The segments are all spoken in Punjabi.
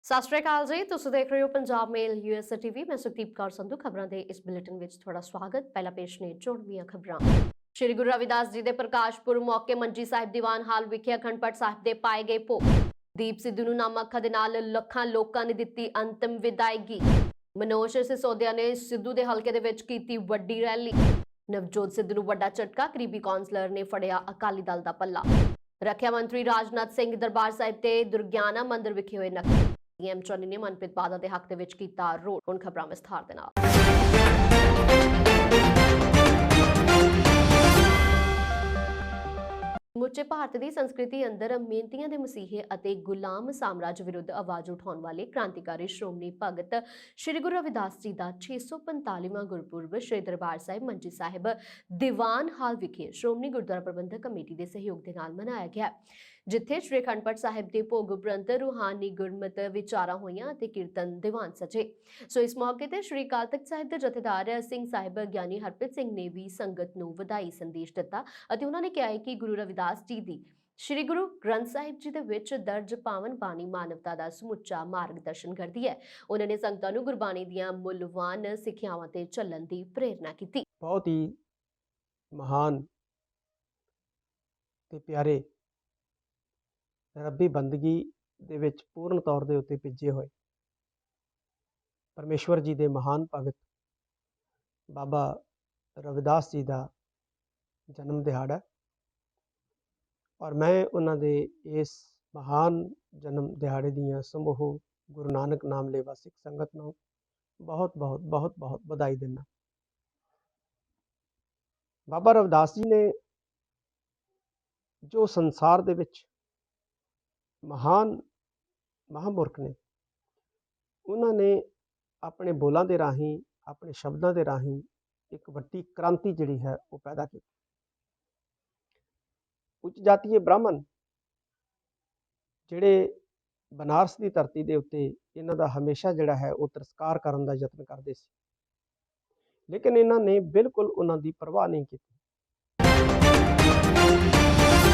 ਸਤਿ ਸ਼੍ਰੀ ਅਕਾਲ ਜੀ, ਤੁਸੀਂ ਦੇਖ ਰਹੇ ਹੋ ਪੰਜਾਬ ਮੇਲ ਯੂਐਸਏ ਟੀਵੀ। ਮੈਂ ਸੁਖਦੀਪ ਕੌਰ ਸੰਧੂ ਖਬਰਾਂ ਦੇ ਇਸ ਬੁਲੇਟਿਨ ਵਿੱਚ ਤੁਹਾਡਾ ਸਵਾਗਤ। ਪਹਿਲਾ ਪੇਸ਼ ਨੇ ਚੋਣਵੀਆਂ ਖਬਰਾਂ। ਸ਼੍ਰੀ ਗੁਰੂ ਰਵਿਦਾਸ ਜੀ ਦੇ ਪ੍ਰਕਾਸ਼ ਪੁਰਬ ਮੌਕੇ ਮੰਜੀ ਸਾਹਿਬ ਦੀਵਾਨ ਹਾਲ ਵਿਖੇ ਅਖੰਡ ਪਾਠ ਸਾਹਿਬ ਦੇ ਪਾਏ ਗਏ ਭੋਗ। ਦੀਪ ਸਿੱਧੂ ਨੂੰ ਨਾਮ ਅੱਖਾਂ ਦੇ ਨਾਲ ਲੱਖਾਂ ਲੋਕਾਂ ਨੇ ਦਿੱਤੀ ਅੰਤਿਮ ਵਿਦਾਇਗੀ। ਮਨੋਜ ਸਿਸੋਦੀਆ ਨੇ ਸਿੱਧੂ ਦੇ ਹਲਕੇ ਦੇ ਵਿੱਚ ਕੀਤੀ ਵੱਡੀ ਰੈਲੀ। ਨਵਜੋਤ ਸਿੱਧੂ ਨੂੰ ਵੱਡਾ ਝਟਕਾ, ਕਰੀਬੀ ਕੌਂਸਲਰ ਨੇ ਫੜਿਆ ਅਕਾਲੀ ਦਲ ਦਾ ਪੱਲਾ। ਰੱਖਿਆ ਮੰਤਰੀ ਰਾਜਨਾਥ ਸਿੰਘ ਦਰਬਾਰ ਸਾਹਿਬ ਤੇ ਦੁਰਗਿਆਨਾ ਮੰਦਿਰ ਵਿਖੇ ਹੋਏ ਨਕਲ। ਸੀਐਮ ਚੰਨੀ ਨੇ ਮਨਪ੍ਰੀਤ ਬਾਦਲ ਦੇ ਹੱਕ ਦੇ ਵਿੱਚ ਕੀਤਾ ਰੋਡ। ਹੁਣ ਖਬਰਾਂ ਵਿਸਥਾਰ ਦੇ ਨਾਲ। ਸਮੁੱਚੇ ਭਾਰਤ ਦੀ ਸੰਸਕ੍ਰਿਤੀ ਅੰਦਰ ਮਿਹਨਤੀਆਂ ਦੇ ਮਸੀਹੇ ਅਤੇ ਗੁਲਾਮ ਸਾਮਰਾਜ ਵਿਰੁੱਧ ਆਵਾਜ਼ ਉਠਾਉਣ ਵਾਲੇ ਕ੍ਰਾਂਤੀਕਾਰੀ ਸ਼੍ਰੋਮਣੀ ਭਗਤ ਸ਼੍ਰੀ ਗੁਰੂ ਰਵਿਦਾਸ ਜੀ ਦਾ 645ਵਾਂ ਗੁਰਪੁਰਬ ਸ਼੍ਰੀ ਦਰਬਾਰ ਸਾਹਿਬ ਮੰਜੀ ਸਾਹਿਬ ਦੀਵਾਨ ਹਾਲ ਵਿਖੇ ਸ਼੍ਰੋਮਣੀ ਗੁਰਦੁਆਰਾ ਪ੍ਰਬੰਧਕ ਕਮੇਟੀ ਦੇ ਸਹਿਯੋਗ ਦੇ ਨਾਲ ਮਨਾਇਆ ਗਿਆ, ਜਿੱਥੇ ਸ਼੍ਰੀ ਅਖੰਡ ਪਾਠ ਸਾਹਿਬ ਦੇ ਭੋਗ ਉਪਰੰਤ ਰੂਹਾਨੀ ਗੁਰਮਤਿ ਵਿਚਾਰਾਂ ਹੋਈਆਂ ਅਤੇ ਕੀਰਤਨ ਦੀਵਾਨ ਸਜੇ। ਸੋ ਇਸ ਮੌਕੇ ਤੇ ਸ਼੍ਰੀ ਅਕਾਲ ਤਖਤ ਸਾਹਿਬ ਦੇ ਜਥੇਦਾਰ ਸਿੰਘ ਸਾਹਿਬ ਗਿਆਨੀ ਹਰਪ੍ਰੀਤ ਸਿੰਘ ਨੇ ਵੀ ਸੰਗਤ ਨੂੰ ਵਧਾਈ ਸੰਦੇਸ਼ ਦਿੱਤਾ ਅਤੇ ਉਹਨਾਂ ਨੇ ਕਿਹਾ ਕਿ ਗੁਰੂ ਰਵਿਦਾਸ ਜੀ ਦੀ ਸ਼੍ਰੀ ਗੁਰੂ ਗ੍ਰੰਥ ਸਾਹਿਬ ਜੀ ਦੇ ਵਿੱਚ ਦਰਜ ਪਾਵਨ ਬਾਣੀ ਮਾਨਵਤਾ ਦਾ ਸਮੁੱਚਾ ਮਾਰਗਦਰਸ਼ਨ ਕਰਦੀ ਹੈ। ਉਹਨਾਂ ਨੇ ਸੰਗਤਾਂ ਨੂੰ ਗੁਰਬਾਣੀ ਦੀਆਂ ਮੁੱਲਵਾਨ ਸਿੱਖਿਆਵਾਂ ਤੇ ਚੱਲਣ ਦੀ ਪ੍ਰੇਰਨਾ ਕੀਤੀ। ਬਹੁਤ ਹੀ ਮਹਾਨ ਤੇ ਪਿਆਰੇ ਰੱਬੀ ਬੰਦਗੀ ਦੇ ਵਿੱਚ ਪੂਰਨ ਤੌਰ ਦੇ ਉੱਤੇ ਭਿੱਜੇ ਹੋਏ ਪਰਮੇਸ਼ਵਰ ਜੀ ਦੇ ਮਹਾਨ ਭਗਤ ਬਾਬਾ ਰਵਿਦਾਸ ਜੀ ਦਾ ਜਨਮ ਦਿਹਾੜਾ, ਔਰ ਮੈਂ ਉਹਨਾਂ ਦੇ ਇਸ ਮਹਾਨ ਜਨਮ ਦਿਹਾੜੇ ਦੀਆਂ ਸਮੂਹ ਗੁਰੂ ਨਾਨਕ ਨਾਮ ਲੇਵਾ ਸਿੱਖ ਸੰਗਤ ਨੂੰ ਬਹੁਤ ਵਧਾਈ ਦਿੰਦਾ। ਬਾਬਾ ਰਵਿਦਾਸ ਜੀ ਨੇ ਜੋ ਸੰਸਾਰ ਦੇ ਵਿੱਚ ਮਹਾਨ ਮਹਾਂਪੁਰਖ ਨੇ, ਉਹਨਾਂ ਨੇ ਆਪਣੇ ਬੋਲਾਂ ਦੇ ਰਾਹੀਂ, ਆਪਣੇ ਸ਼ਬਦਾਂ ਦੇ ਰਾਹੀਂ ਇੱਕ ਵੱਡੀ ਕ੍ਰਾਂਤੀ ਜਿਹੜੀ ਹੈ ਉਹ ਪੈਦਾ ਕੀਤੀ। ਉੱਚ ਜਾਤੀਏ ਬ੍ਰਾਹਮਣ ਜਿਹੜੇ ਬਨਾਰਸ ਦੀ ਧਰਤੀ ਦੇ ਉੱਤੇ ਇਹਨਾਂ ਦਾ ਹਮੇਸ਼ਾ ਜਿਹੜਾ ਹੈ ਉਹ ਤਿਰਸਕਾਰ ਕਰਨ ਦਾ ਯਤਨ ਕਰਦੇ ਸੀ, ਲੇਕਿਨ ਇਹਨਾਂ ਨੇ ਬਿਲਕੁਲ ਉਹਨਾਂ ਦੀ ਪਰਵਾਹ ਨਹੀਂ ਕੀਤੀ।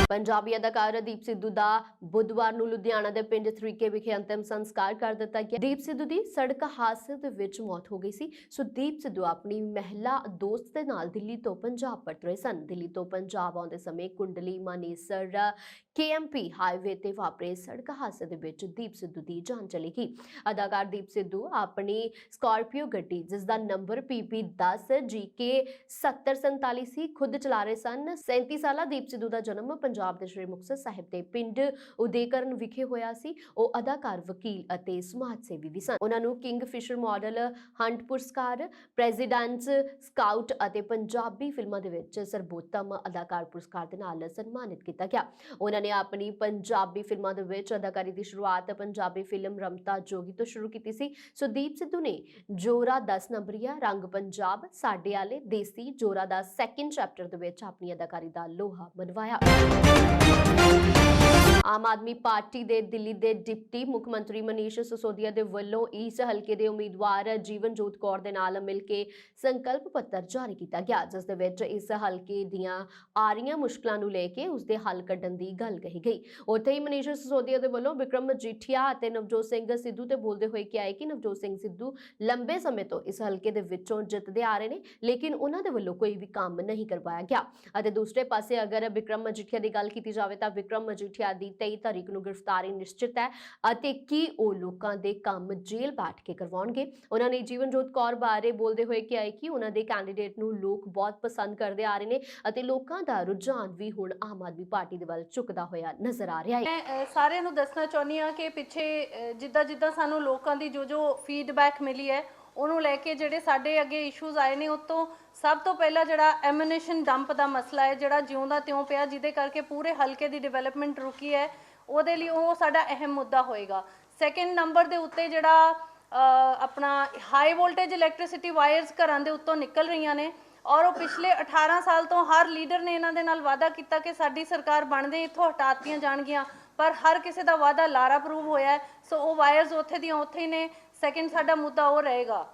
ਪੰਜਾਬੀ ਅਦਾਕਾਰ ਦੀਪ ਸਿੱਧੂ ਦਾ ਬੁੱਧਵਾਰ ਨੂੰ ਲੁਧਿਆਣਾ ਦੇ ਪਿੰਡ ਤਰੀਕੇ ਵਿਖੇ ਅੰਤਿਮ ਸੰਸਕਾਰ ਕਰ ਦਿੱਤਾ ਗਿਆ। ਦੀਪ ਸਿੱਧੂ ਦੀ ਸੜਕ ਹਾਦਸੇ ਦੇ ਵਿੱਚ ਮੌਤ ਹੋ ਗਈ ਸੀ। ਸੋ ਦੀਪ ਸਿੱਧੂ ਆਪਣੀ ਮਹਿਲਾ ਦੋਸਤ ਦੇ ਨਾਲ ਦਿੱਲੀ ਤੋਂ ਪੰਜਾਬ ਪਰਤ ਰਹੇ ਸਨ। ਦਿੱਲੀ ਤੋਂ ਪੰਜਾਬ ਆਉਂਦੇ ਸਮੇਂ ਕੁੰਡਲੀ ਮਾਨੇਸਰ KMP ਹਾਈਵੇ ਤੇ ਵਾਪਰੇ ਸੜਕ ਹਾਦਸੇ ਦੇ ਵਿੱਚ ਦੀਪ ਸਿੱਧੂ ਦੀ ਜਾਨ ਚਲੀ ਗਈ। ਅਦਾਕਾਰ ਦੀਪ ਸਿੱਧੂ ਆਪਣੀ ਸਕਾਰਪੀਓ ਗੱਡੀ, ਜਿਸ ਦਾ ਨੰਬਰ PP 10 GK 7047 ਸੀ, ਖੁਦ ਚਲਾ ਰਹੇ ਸਨ। 37 ਸਾਲਾ ਦੀਪ ਸਿੱਧੂ ਦਾ ਜਨਮ ਪੰਜਾਬ ਦੇ ਸ਼੍ਰੀ ਮੁਕਤਸਰ ਸਾਹਿਬ ਦੇ ਪਿੰਡ ਉਦੇਕਰਨ ਵਿਖੇ ਹੋਇਆ ਸੀ। ਉਹ ਅਦਾਕਾਰ, ਵਕੀਲ ਅਤੇ ਸਮਾਜ ਸੇਵੀ ਵੀ ਸਨ। ਉਹਨਾਂ ਨੂੰ ਕਿੰਗ ਫਿਸ਼ਰ ਮਾਡਲ ਹੰਟ ਪੁਰਸਕਾਰ, ਪ੍ਰੈਜ਼ੀਡੈਂਟਸ ਸਕਾਊਟ ਅਤੇ ਪੰਜਾਬੀ ਫਿਲਮਾਂ ਦੇ ਵਿੱਚ ਸਰਬੋਤਮ ਅਦਾਕਾਰ ਪੁਰਸਕਾਰ ਦੇ ਨਾਲ ਸਨਮਾਨਿਤ ਕੀਤਾ ਗਿਆ। ਉਹਨਾਂ ਨੇ ਆਪਣੀ ਪੰਜਾਬੀ ਫਿਲਮਾਂ ਦੇ ਵਿੱਚ ਅਦਾਕਾਰੀ ਦੀ ਸ਼ੁਰੂਆਤ ਪੰਜਾਬੀ ਫਿਲਮ ਰਮਤਾ ਜੋਗੀ ਤੋਂ ਸ਼ੁਰੂ ਕੀਤੀ ਸੀ। ਸੋ ਦੀਪ ਸਿੱਧੂ ਨੇ ਜੋਰਾ 10 ਨੰਬਰੀਆ, ਰੰਗ ਪੰਜਾਬ, ਸਾਡੇ ਆਲੇ, ਦੇਸੀ, ਜੋਰਾ ਦਾ ਸੈਕਿੰਡ ਚੈਪਟਰ ਦੇ ਵਿੱਚ ਆਪਣੀ ਅਦਾਕਾਰੀ ਦਾ ਲੋਹਾ ਮਨਵਾਇਆ। ਆਮ ਆਦਮੀ ਪਾਰਟੀ ਦੇ ਦਿੱਲੀ ਦੇ ਡਿਪਟੀ ਮੁੱਖ ਮੰਤਰੀ ਮਨੀਸ਼ ਸਿਸੋਦੀਆ ਦੇ ਵੱਲੋਂ ਇਸ ਹਲਕੇ ਦੇ ਉਮੀਦਵਾਰ ਜੀਵਨਜੋਤ ਕੌਰ ਦੇ ਨਾਲ ਮਿਲ ਕੇ ਸੰਕਲਪ ਪੱਤਰ ਜਾਰੀ ਕੀਤਾ ਗਿਆ, ਜਿਸ ਦੇ ਵਿੱਚ ਇਸ ਹਲਕੇ ਦੀਆਂ ਆ ਰਹੀਆਂ ਮੁਸ਼ਕਲਾਂ ਨੂੰ ਲੈ ਕੇ ਉਸ ਦੇ ਹੱਲ ਕੱਢਣ ਦੀ ਗੱਲ ਕਹੀ ਗਈ। ਉੱਥੇ ਹੀ ਮਨੀਸ਼ ਸਿਸੋਦੀਆ ਦੇ ਵੱਲੋਂ ਵਿਕਰਮ ਮਜੀਠੀਆ ਅਤੇ ਨਵਜੋਤ ਸਿੰਘ ਸਿੱਧੂ ਤੇ ਬੋਲਦੇ ਹੋਏ ਕਿਹਾ ਕਿ ਨਵਜੋਤ ਸਿੰਘ ਸਿੱਧੂ ਲੰਬੇ ਸਮੇਂ ਤੋਂ ਇਸ ਹਲਕੇ ਦੇ ਵਿੱਚੋਂ ਜਿੱਤਦੇ ਆ ਰਹੇ ਨੇ, ਲੇਕਿਨ ਉਹਨਾਂ ਦੇ ਵੱਲੋਂ ਕੋਈ ਵੀ ਕੰਮ ਨਹੀਂ ਕਰਵਾਇਆ ਗਿਆ। ਅਤੇ ਦੂਸਰੇ ਪਾਸੇ ਅਗਰ ਵਿਕਰਮ ਮਜੀਠੀਆ ਦੀ ਗੱਲ ਕੀਤੀ ਜਾਵੇ ਤਾਂ ਵਿਕਰਮ ਮਜੀਠੀਆ ਦੀ 23 ਤਾਰੀਖ ਨੂੰ ਗ੍ਰਿਫਤਾਰੀ ਨਿਸ਼ਚਿਤ ਹੈ ਅਤੇ ਕੀ ਉਹ ਲੋਕਾਂ ਦੇ ਕੰਮ ਜੇਲ੍ਹ ਬੈਠ ਕੇ ਕਰਵਾਉਣਗੇ। ਉਹਨਾਂ ਨੇ ਜੀਵਨਜੋਤ ਕੌਰ ਬਾਰੇ ਬੋਲਦੇ ਹੋਏ ਕਿਹਾ ਕਿ ਉਹਨਾਂ ਦੇ ਕੈਂਡੀਡੇਟ ਨੂੰ ਲੋਕ ਬਹੁਤ ਪਸੰਦ ਕਰਦੇ ਆ ਰਹੇ ਨੇ ਅਤੇ ਲੋਕਾਂ ਦਾ ਰੁਝਾਨ ਵੀ ਹੁਣ ਆਮ ਆਦਮੀ ਪਾਰਟੀ ਦੇ ਵੱਲ ਝੁਕਦਾ ਹੋਇਆ ਨਜ਼ਰ ਆ ਰਿਹਾ ਹੈ। ਮੈਂ ਸਾਰਿਆਂ ਨੂੰ ਦੱਸਣਾ ਚਾਹੁੰਦੀ ਹਾਂ ਕਿ ਪਿੱਛੇ ਜਿੱਦਾਂ ਸਾਨੂੰ ਲੋਕਾਂ ਦੀ ਜੋ ਫੀਡਬੈਕ ਮਿਲੀ ਹੈ, ਉਹਨੂੰ ਲੈ ਕੇ ਜਿਹੜੇ ਸਾਡੇ ਅੱਗੇ ਇਸ਼ੂਜ਼ ਆਏ ਨੇ, ਉਤੋਂ ਸਭ ਤੋਂ ਪਹਿਲਾਂ ਜਿਹੜਾ ਐਮੂਨੇਸ਼ਨ ਡੰਪ ਦਾ ਮਸਲਾ ਹੈ, ਜਿਹੜਾ ਜਿਉਂਦਾ ਤਿਉਂ ਪਿਆ, ਜਿਹਦੇ ਕਰਕੇ ਪੂਰੇ ਹਲਕੇ ਦੀ ਡਿਵੈਲਪਮੈਂਟ ਰੁਕੀ ਹੈ, ਉਹਦੇ ਲਈ ਉਹ ਸਾਡਾ ਅਹਿਮ ਮੁੱਦਾ ਹੋਏਗਾ। ਸੈਕਿੰਡ ਨੰਬਰ ਦੇ ਉੱਤੇ ਜਿਹੜਾ ਆਪਣਾ ਹਾਈ ਵੋਲਟੇਜ ਇਲੈਕਟ੍ਰਿਸਿਟੀ ਵਾਇਰਸ ਘਰਾਂ ਦੇ ਉੱਤੋਂ ਨਿਕਲ ਰਹੀਆਂ ਨੇ, ਔਰ ਉਹ ਪਿਛਲੇ 18 ਸਾਲ ਤੋਂ ਹਰ ਲੀਡਰ ਨੇ ਇਹਨਾਂ ਦੇ ਨਾਲ ਵਾਅਦਾ ਕੀਤਾ ਕਿ ਸਾਡੀ ਸਰਕਾਰ ਬਣਦੇ ਇੱਥੋਂ ਹਟਾਤੀਆਂ ਜਾਣਗੀਆਂ, ਪਰ ਹਰ ਕਿਸੇ ਦਾ ਵਾਅਦਾ ਲਾਰਾ ਪ੍ਰੂਵ ਹੋਇਆ। ਸੋ ਉਹ ਵਾਇਰਸ ਉੱਥੇ ਦੀਆਂ ਉੱਥੇ ਹੀ ਨੇ। ਸੈਕਿੰਡ ਸਾਡਾ ਮੁੱਦਾ ਉਹ ਰਹੇਗਾ।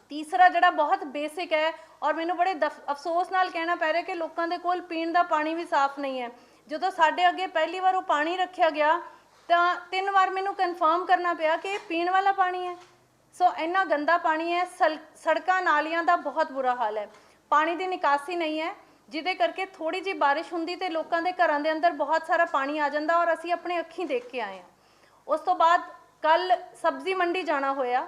ਤੀਸਰਾ ਜਿਹੜਾ ਬਹੁਤ ਬੇਸਿਕ ਹੈ, ਔਰ ਮੈਨੂੰ ਬੜੇ ਅਫਸੋਸ ਨਾਲ ਕਹਿਣਾ ਪੈ ਰਿਹਾ ਕਿ ਲੋਕਾਂ ਦੇ ਕੋਲ ਪੀਣ ਦਾ ਪਾਣੀ ਵੀ ਸਾਫ਼ ਨਹੀਂ ਹੈ। ਜਦੋਂ ਸਾਡੇ ਅੱਗੇ ਪਹਿਲੀ ਵਾਰ ਉਹ ਪਾਣੀ ਰੱਖਿਆ ਗਿਆ ਤਾਂ 3 ਵਾਰ ਮੈਨੂੰ ਕਨਫਰਮ ਕਰਨਾ ਪਿਆ ਕਿ ਇਹ ਪੀਣ ਵਾਲਾ ਪਾਣੀ ਹੈ। ਸੋ ਇੰਨਾ ਗੰਦਾ ਪਾਣੀ ਹੈ, ਸੜਕਾਂ ਨਾਲੀਆਂ ਦਾ ਬਹੁਤ ਬੁਰਾ ਹਾਲ ਹੈ, ਪਾਣੀ ਦੀ ਨਿਕਾਸੀ ਨਹੀਂ ਹੈ, ਜਿਹਦੇ ਕਰਕੇ ਥੋੜੀ ਜਿਹੀ ਬਾਰਿਸ਼ ਹੁੰਦੀ ਤੇ ਲੋਕਾਂ ਦੇ ਘਰਾਂ ਦੇ ਅੰਦਰ ਬਹੁਤ ਸਾਰਾ ਪਾਣੀ ਆ ਜਾਂਦਾ, ਔਰ ਅਸੀਂ ਆਪਣੇ ਅੱਖੀਂ ਦੇਖ ਕੇ ਆਏ ਹਾਂ। ਉਸ ਤੋਂ ਬਾਅਦ ਕੱਲ ਸਬਜ਼ੀ ਮੰਡੀ ਜਾਣਾ ਹੋਇਆ,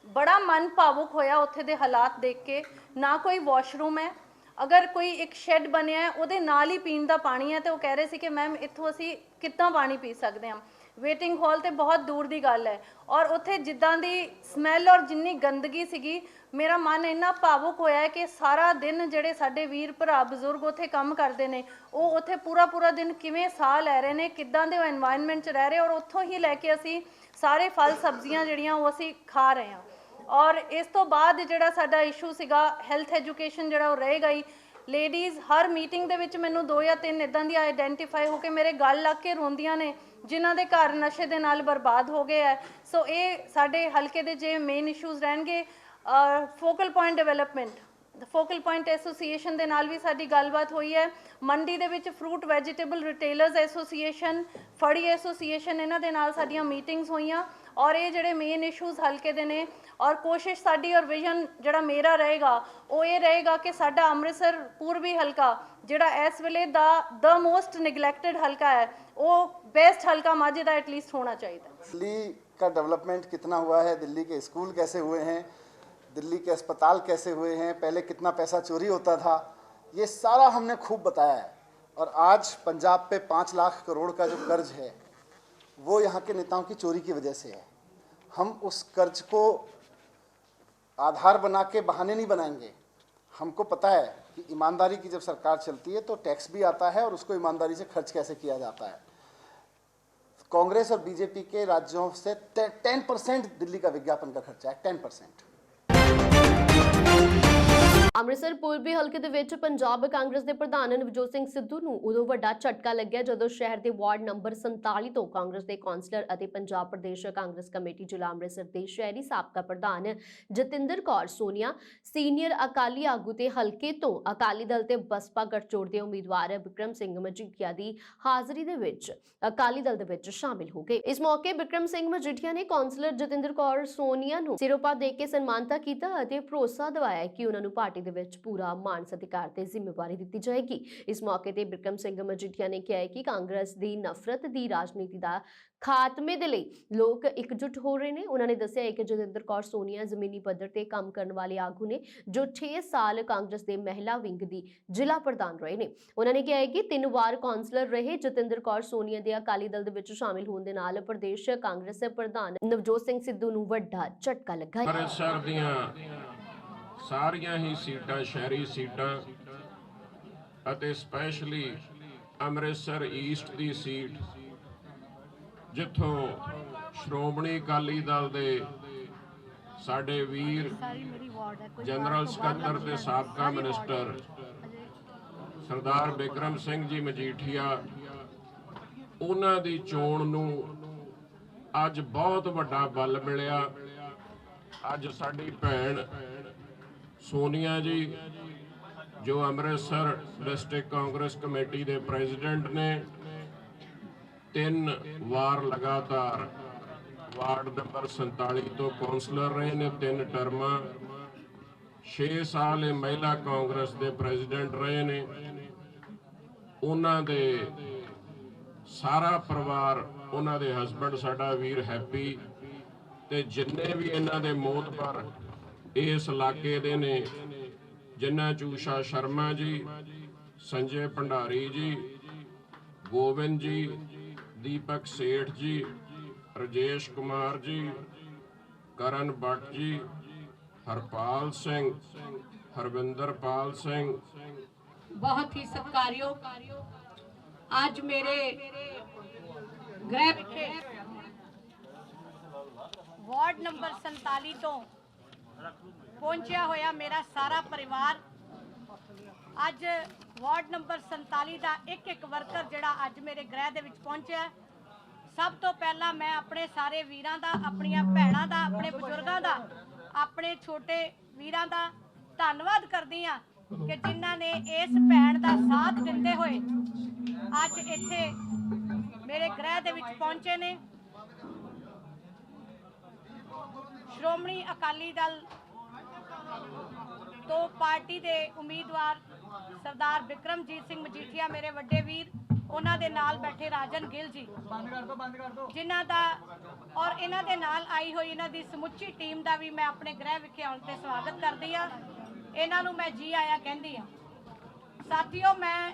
ਬੜਾ ਮਨ ਭਾਵੁਕ ਹੋਇਆ ਉੱਥੇ ਦੇ ਹਾਲਾਤ ਦੇਖ ਕੇ। ਨਾ ਕੋਈ ਵਾਸ਼ਰੂਮ ਹੈ, ਅਗਰ ਕੋਈ ਇੱਕ ਸ਼ੈੱਡ ਬਣਿਆ ਹੈ ਉਹਦੇ ਨਾਲ ਹੀ ਪੀਣ ਦਾ ਪਾਣੀ ਹੈ, ਤੇ ਉਹ ਕਹਿ ਰਹੇ ਸੀ ਕਿ ਮੈਮ ਇੱਥੋਂ ਅਸੀਂ ਕਿੱਦਾਂ ਪਾਣੀ ਪੀ ਸਕਦੇ ਹਾਂ। ਵੇਟਿੰਗ ਹਾਲ ਤੇ ਬਹੁਤ ਦੂਰ ਦੀ ਗੱਲ ਹੈ, ਔਰ ਉੱਥੇ ਜਿੱਦਾਂ ਦੀ ਸਮੈਲ ਔਰ ਜਿੰਨੀ ਗੰਦਗੀ ਸੀਗੀ, ਮੇਰਾ ਮਨ ਇੰਨਾ ਭਾਵੁਕ ਹੋਇਆ ਹੈ ਕਿ ਸਾਰਾ ਦਿਨ ਜਿਹੜੇ ਸਾਡੇ ਵੀਰ ਭਰਾ ਬਜ਼ੁਰਗ ਉੱਥੇ ਕੰਮ ਕਰਦੇ ਨੇ, ਉਹ ਉੱਥੇ ਪੂਰਾ ਦਿਨ ਕਿਵੇਂ ਸਾਹ ਲੈ ਰਹੇ ਨੇ, ਕਿੱਦਾਂ ਦੇ ਉਹ এনवायरमेंट 'ਚ ਰਹਿ ਰਹੇ, ਔਰ ਉੱਥੋਂ ਹੀ ਲੈ ਕੇ ਅਸੀਂ ਸਾਰੇ ਫਲ ਸਬਜ਼ੀਆਂ ਜਿਹੜੀਆਂ ਉਹ ਅਸੀਂ ਖਾ ਰਹੇ ਹਾਂ। ਔਰ ਇਸ ਤੋਂ ਬਾਅਦ ਜਿਹੜਾ ਸਾਡਾ ਇਸ਼ੂ ਸੀਗਾ ਹੈਲਥ ਐਜੂਕੇਸ਼ਨ, ਜਿਹੜਾ ਉਹ ਰਹੇਗਾ ਹੀ। ਲੇਡੀਜ਼ ਹਰ ਮੀਟਿੰਗ ਦੇ ਵਿੱਚ ਮੈਨੂੰ 2 ਜਾਂ 3 ਇੱਦਾਂ ਦੀ ਆਈਡੈਂਟੀਫਾਈ ਹੋ ਕੇ ਮੇਰੇ ਗੱਲ ਲੱਗ ਕੇ ਰੋਂਦੀਆਂ ਨੇ, ਜਿਨ੍ਹਾਂ ਦੇ ਘਰ ਨਸ਼ੇ ਦੇ ਨਾਲ ਬਰਬਾਦ ਹੋ ਗਏ ਹੈ। ਸੋ ਇਹ ਸਾਡੇ ਹਲਕੇ ਦੇ ਜੇ ਮੇਨ ਇਸ਼ੂਜ਼ ਰਹਿਣਗੇ। Focal point development, focal point association ਦੇ ਨਾਲ ਵੀ ਸਾਡੀ ਗੱਲਬਾਤ ਹੋਈ ਹੈ। ਮੰਡੀ ਦੇ ਵਿੱਚ ਫਰੂਟ ਵੈਜੀਟੇਬਲ ਰਿਟੇਲਰਸ ਐਸੋਸੀਏਸ਼ਨ, ਫੜੀ ਐਸੋਸੀਏਸ਼ਨ, ਇਹਨਾਂ ਦੇ ਨਾਲ ਸਾਡੀਆਂ ਮੀਟਿੰਗਸ ਹੋਈਆਂ, ਔਰ ਇਹ ਜਿਹੜੇ ਮੇਨ ਇਸ਼ੂਜ਼ ਹਲਕੇ ਦੇ ਨੇ। ਔਰ ਕੋਸ਼ਿਸ਼ ਸਾਡੀ ਔਰ ਵਿਜ਼ਨ ਜਿਹੜਾ ਮੇਰਾ ਰਹੇਗਾ ਉਹ ਇਹ ਰਹੇਗਾ ਕਿ ਸਾਡਾ ਅੰਮ੍ਰਿਤਸਰ ਪੂਰਬੀ ਹਲਕਾ ਜਿਹੜਾ ਇਸ ਵੇਲੇ ਦਾ ਮੋਸਟ ਨਿਗਲੈਕਟਡ ਹਲਕਾ है, वो बेस्ट हल्का माझे का एटलीस्ट होना चाहिए। दिल्ली का डेवलपमेंट कितना हुआ है, दिल्ली के स्कूल कैसे हुए हैं, दिल्ली के अस्पताल कैसे हुए हैं, पहले कितना पैसा चोरी होता था, ये सारा हमने खूब बताया है। और आज पंजाब पे 5 लाख करोड़ का जो कर्ज है वो यहाँ के नेताओं की चोरी की वजह से है। हम उस कर्ज को आधार बना के बहाने नहीं बनाएंगे। हमको पता है कि ईमानदारी की जब सरकार चलती है तो टैक्स भी आता है और उसको ईमानदारी से खर्च कैसे किया जाता है। कांग्रेस और बीजेपी के राज्यों से 10% दिल्ली का विज्ञापन का खर्चा है, 10%। ਅੰਮ੍ਰਿਤਸਰ ਪੂਰਬੀ ਹਲਕੇ ਦੇ ਵਿੱਚ ਪੰਜਾਬ ਕਾਂਗਰਸ ਦੇ ਪ੍ਰਧਾਨ ਨਵਜੋਤ ਸਿੰਘ ਸਿੱਧੂ ਨੂੰ ਉਦੋਂ ਵੱਡਾ ਝਟਕਾ ਲੱਗਿਆ ਜਦੋਂ ਸ਼ਹਿਰ ਦੇ ਵਾਰਡ ਨੰਬਰ 47 ਤੋਂ ਕਾਂਗਰਸ ਦੇ ਕੌਂਸਲਰ ਅਤੇ ਪੰਜਾਬ ਪ੍ਰਦੇਸ਼ ਕਾਂਗਰਸ ਕਮੇਟੀ ਜ਼ਿਲ੍ਹਾ ਅੰਮ੍ਰਿਤਸਰ ਦੇ ਸ਼ਹਿਰੀ ਸਾਬਕਾ ਪ੍ਰਧਾਨ ਜਤਿੰਦਰ ਕੌਰ ਸੋਨੀਆ, ਸੀਨੀਅਰ ਅਕਾਲੀ ਆਗੂ ਤੇ ਹਲਕੇ ਤੋਂ ਅਕਾਲੀ ਦਲ ਤੇ ਬਸਪਾ ਗੱਠਜੋੜ ਦੇ ਉਮੀਦਵਾਰ ਬਿਕਰਮ ਸਿੰਘ ਮਜੀਠੀਆ ਦੀ ਹਾਜ਼ਰੀ ਦੇ ਵਿੱਚ ਅਕਾਲੀ ਦਲ ਦੇ ਵਿੱਚ ਸ਼ਾਮਿਲ ਹੋ ਗਏ। ਇਸ ਮੌਕੇ ਬਿਕਰਮ ਸਿੰਘ ਮਜੀਠੀਆ ਨੇ ਕੌਂਸਲਰ ਜਤਿੰਦਰ ਕੌਰ ਸੋਨੀਆ ਨੂੰ ਸਿਰੋਪਾ ਦੇ ਕੇ ਸਨਮਾਨਤਾ ਕੀਤਾ ਅਤੇ ਭਰੋਸਾ ਦਿਵਾਇਆ ਕਿ ਉਹਨਾਂ ਨੂੰ ਪਾਰਟੀ ਦੇ ਵਿੱਚ ਪੂਰਾ ਮਾਣ ਸਤਿਕਾਰ ਤੇ ਜ਼ਿੰਮੇਵਾਰੀ ਦਿੱਤੀ ਜਾਏਗੀ। ਇਸ ਮੌਕੇ ਤੇ ਬਿਕਰਮ ਸਿੰਘ ਮਜੀਠੀਆ ਨੇ ਕਿਹਾ ਕਿ ਕਾਂਗਰਸ ਦੀ ਨਫ਼ਰਤ ਦੀ ਰਾਜਨੀਤੀ ਦਾ ਖਾਤਮੇ ਦੇ ਲਈ ਲੋਕ ਇਕਜੁੱਟ ਹੋ ਰਹੇ ਨੇ। ਉਹਨਾਂ ਨੇ ਦੱਸਿਆ ਕਿ ਜਤਿੰਦਰ ਕੌਰ ਸੋਨੀਆ ਜ਼ਮੀਨੀ ਪੱਧਰ ਤੇ ਕੰਮ ਕਰਨ ਵਾਲੇ ਆਗੂ ਨੇ ਜੋ 6 ਸਾਲ ਕਾਂਗਰਸ ਦੇ ਮਹਿਲਾ ਵਿੰਗ ਦੀ ਜ਼ਿਲ੍ਹਾ ਪ੍ਰਧਾਨ ਰਹੇ ਨੇ। ਉਹਨਾਂ ਨੇ ਕਿਹਾ ਕਿ 3 ਵਾਰ ਕੌਂਸਲਰ ਰਹੇ ਜਤਿੰਦਰ ਕੌਰ ਸੋਨੀਆ ਦੇ ਅਕਾਲੀ ਦਲ ਦੇ ਵਿੱਚ ਸ਼ਾਮਿਲ ਹੋਣ ਦੇ ਨਾਲ ਪ੍ਰਦੇਸ਼ ਕਾਂਗਰਸ ਪ੍ਰਧਾਨ ਨਵਜੋਤ ਸਿੰਘ ਸਿੱਧੂ ਨੂੰ ਵੱਡਾ ਝਟਕਾ ਲੱਗਾ ਹੈ। ਅੰਮ੍ਰਿਤਸਰ ਦੀਆਂ ਸਾਰੀਆਂ ਹੀ ਸੀਟਾਂ ਸ਼ਹਿਰੀ ਸੀਟਾਂ ਅਤੇ ਸਪੈਸ਼ਲੀ ਅੰਮ੍ਰਿਤਸਰ ਈਸਟ ਦੀ ਸੀਟ ਜਿੱਥੋਂ ਸ਼੍ਰੋਮਣੀ ਅਕਾਲੀ ਦਲ ਦੇ ਸਾਡੇ ਵੀਰ ਜਨਰਲ ਸਕੱਤਰ ਤੇ ਸਾਬਕਾ ਮਿਨਿਸਟਰ ਸਰਦਾਰ ਬਿਕਰਮ ਸਿੰਘ ਜੀ ਮਜੀਠੀਆ, ਉਹਨਾਂ ਦੀ ਚੋਣ ਨੂੰ ਅੱਜ ਬਹੁਤ ਵੱਡਾ ਬਲ ਮਿਲਿਆ। ਅੱਜ ਸਾਡੀ ਭੈਣ ਸੋਨੀਆ ਜੀ ਜੋ ਅੰਮ੍ਰਿਤਸਰ ਡਿਸਟ੍ਰਿਕਟ ਕਾਂਗਰਸ ਕਮੇਟੀ ਦੇ ਪ੍ਰੈਜ਼ੀਡੈਂਟ ਨੇ, 3 ਵਾਰ ਲਗਾਤਾਰ ਵਾਰਡ ਨੰਬਰ 47 ਤੋਂ ਕੌਂਸਲਰ ਰਹੇ ਨੇ, 3 ਟਰਮਾਂ, 6 ਸਾਲ ਇਹ ਮਹਿਲਾ ਕਾਂਗਰਸ ਦੇ ਪ੍ਰੈਜ਼ੀਡੈਂਟ ਰਹੇ ਨੇ। ਉਹਨਾਂ ਦੇ ਸਾਰਾ ਪਰਿਵਾਰ, ਉਹਨਾਂ ਦੇ ਹਸਬੈਂਡ ਸਾਡਾ ਵੀਰ ਹੈਪੀ ਤੇ ਜਿੰਨੇ ਵੀ ਇਹਨਾਂ ਦੇ ਮੋਹਤਬਰ ਇਸ ਇਲਾਕੇ ਦੇ ਨੇ, ਜਿਨ੍ਹਾਂ ਚ ਊਸ਼ਾ ਸ਼ਰਮਾ ਜੀ, ਸੰਜੇ ਭੰਡਾਰੀ ਜੀ, ਗੋਬਿੰਦ ਜੀ, ਦੀਪਕ ਸੇਠ ਜੀ, ਰਜੇਸ਼ ਕੁਮਾਰ ਜੀ, ਕਰਨ ਭੱਟ ਜੀ, ਹਰਪਾਲ ਸਿੰਘ, ਹਰਵਿੰਦਰਪਾਲ ਸਿੰਘ, बहुत ही सत्कारयोग आज मेरे गृह विखे वार्ड नंबर 47 तो पहुंचा होया मेरा सारा परिवार अज वार्ड नंबर 47 का एक वर्कर जिहड़ा अज मेरे गृह दे विच पहुंचा। सब तो पहला मैं अपने सारे वीरां दा, अपनियां भैणां दा, अपने बजुर्गां दा, अपने छोटे वीरां दा धन्नवाद करदी हां कि जिन्हां ने इस भैण दा साथ दिंदे होए अज इत्थे ਮੇਰੇ ਗ੍ਰਹਿ ਦੇ ਵਿੱਚ ਪਹੁੰਚੇ ਨੇ। ਸ਼੍ਰੋਮਣੀ ਅਕਾਲੀ ਦਲ ਤੋਂ ਪਾਰਟੀ ਦੇ ਉਮੀਦਵਾਰ ਸਰਦਾਰ ਬਿਕਰਮਜੀਤ ਸਿੰਘ ਮਜੀਠੀਆ ਮੇਰੇ ਵੱਡੇ ਵੀਰ, ਉਹਨਾਂ ਦੇ ਨਾਲ ਬੈਠੇ ਰਾਜਨ ਗਿੱਲ ਜੀ, ਜਿਨ੍ਹਾਂ ਦਾ ਔਰ ਇਹਨਾਂ ਦੇ ਨਾਲ ਆਈ ਹੋਈ ਇਹਨਾਂ ਦੀ ਸਮੁੱਚੀ ਟੀਮ ਦਾ ਵੀ ਮੈਂ ਆਪਣੇ ਗ੍ਰਹਿ ਵਿਖੇ ਆਉਣ ਤੇ ਸਵਾਗਤ ਕਰਦੀ ਹਾਂ। ਇਹਨਾਂ ਨੂੰ ਮੈਂ ਜੀ ਆਇਆ ਕਹਿੰਦੀ ਹਾਂ। ਸਾਥੀਓ, ਮੈਂ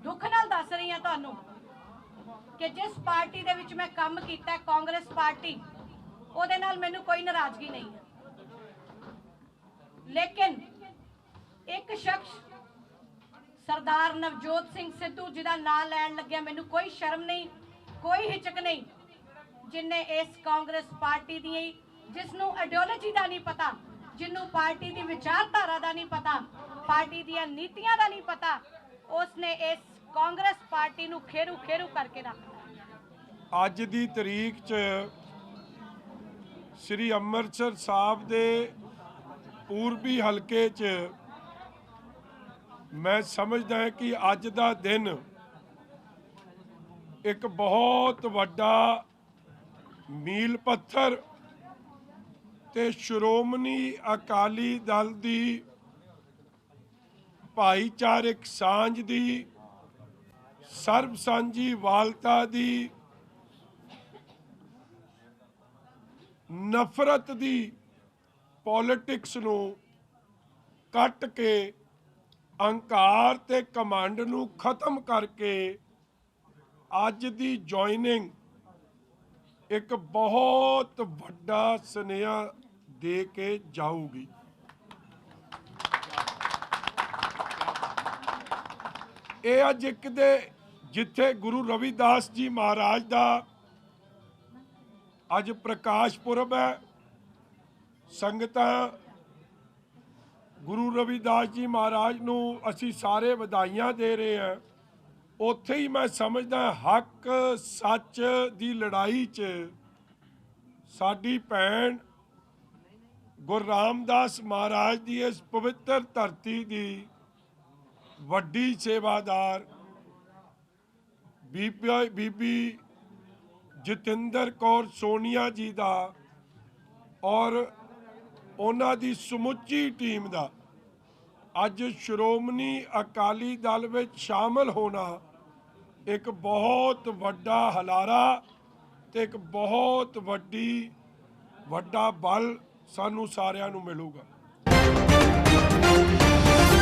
ਦੁੱਖ ਨਾਲ ਦੱਸ ਰਹੀ ਹਾਂ ਤੁਹਾਨੂੰ ਕਿ ਜਿਸ ਪਾਰਟੀ ਦੇ ਵਿੱਚ ਮੈਂ ਕੰਮ ਕੀਤਾ, ਕਾਂਗਰਸ ਪਾਰਟੀ, ਉਹਦੇ ਨਾਲ ਮੈਨੂੰ ਕੋਈ ਨਾਰਾਜ਼ਗੀ ਨਹੀਂ ਹੈ, ਲੇਕਿਨ ਇੱਕ ਸ਼ਖਸ ਸਰਦਾਰ ਨਵਜੋਤ ਸਿੰਘ ਸਿੱਧੂ, ਜਿਹਦਾ ਨਾਂ ਲੈਣ ਲੱਗਿਆ ਮੈਨੂੰ ਕੋਈ ਸ਼ਰਮ ਨਹੀਂ, ਕੋਈ ਹਿਚਕ ਨਹੀਂ, ਜਿਨੇ ਇਸ ਕਾਂਗਰਸ ਪਾਰਟੀ ਦੀ, ਜਿਸ ਨੂੰ ਆਈਡੀਓਲੋਜੀ ਦਾ ਨਹੀਂ ਪਤਾ, ਜਿਹਨੂੰ ਪਾਰਟੀ ਦੀ ਵਿਚਾਰਧਾਰਾ ਦਾ ਨਹੀਂ ਪਤਾ, ਪਾਰਟੀ ਦੀਆਂ ਨੀਤੀਆਂ ਦਾ ਨਹੀਂ ਪਤਾ, ਉਸਨੇ ਇਸ ਕਾਂਗਰਸ ਪਾਰਟੀ ਨੂੰ ਖੇਰੂ ਖੇਰੂ ਕਰਕੇ ਰੱਖਤਾ। ਅੱਜ ਦੀ ਤਰੀਕ 'ਚ ਸ੍ਰੀ ਅੰਮ੍ਰਿਤਸਰ ਸਾਹਿਬ ਦੇ ਪੂਰਬੀ ਹਲਕੇ 'ਚ ਮੈਂ ਸਮਝਦਾ ਹਾਂ ਕਿ ਅੱਜ ਦਾ ਦਿਨ ਇੱਕ ਬਹੁਤ ਵੱਡਾ ਮੀਲ ਪੱਥਰ ਤੇ ਸ਼੍ਰੋਮਣੀ ਅਕਾਲੀ ਦਲ ਦੀ ਭਾਈਚਾਰਕ ਸਾਂਝ ਦੀ, ਸਰਬ ਸਾਂਝੀ ਵਾਲਤਾ ਦੀ, ਨਫ਼ਰਤ ਦੀ ਪੋਲਿਟਿਕਸ ਨੂੰ ਕੱਟ ਕੇ ਅਹੰਕਾਰ ਤੇ ਕਮਾਂਡ ਨੂੰ ਖਤਮ ਕਰਕੇ ਅੱਜ ਦੀ ਜੁਆਇਨਿੰਗ ਇੱਕ ਬਹੁਤ ਵੱਡਾ ਸੁਨੇਹਾ ਦੇ ਕੇ ਜਾਊਗੀ। ਇਹ ਅੱਜ ਇੱਕ ਦੇ ਜਿੱਥੇ ਗੁਰੂ ਰਵਿਦਾਸ ਜੀ ਮਹਾਰਾਜ ਦਾ ਅੱਜ ਪ੍ਰਕਾਸ਼ ਪੁਰਬ ਹੈ, ਸੰਗਤਾਂ ਗੁਰੂ ਰਵਿਦਾਸ ਜੀ ਮਹਾਰਾਜ ਨੂੰ ਅਸੀਂ ਸਾਰੇ ਵਧਾਈਆਂ ਦੇ ਰਹੇ ਹਾਂ। ਉੱਥੇ ਹੀ ਮੈਂ ਸਮਝਦਾ ਹੱਕ ਸੱਚ ਦੀ ਲੜਾਈ 'ਚ ਸਾਡੀ ਭੈਣ ਗੁਰੂ ਰਾਮਦਾਸ ਮਹਾਰਾਜ ਦੀ ਇਸ ਪਵਿੱਤਰ ਧਰਤੀ ਦੀ ਵੱਡੀ ਸੇਵਾਦਾਰ ਬੀਬੀ ਜਤਿੰਦਰ ਕੌਰ ਸੋਨੀਆ ਜੀ ਦਾ ਔਰ ਉਹਨਾਂ ਦੀ ਸਮੁੱਚੀ ਟੀਮ ਦਾ ਅੱਜ ਸ਼੍ਰੋਮਣੀ ਅਕਾਲੀ ਦਲ ਵਿੱਚ ਸ਼ਾਮਲ ਹੋਣਾ ਇੱਕ ਬਹੁਤ ਵੱਡਾ ਹਲਾਰਾ ਤੇ ਇੱਕ ਬਹੁਤ ਵੱਡਾ ਬਲ ਸਾਨੂੰ ਸਾਰਿਆਂ ਨੂੰ ਮਿਲੂਗਾ।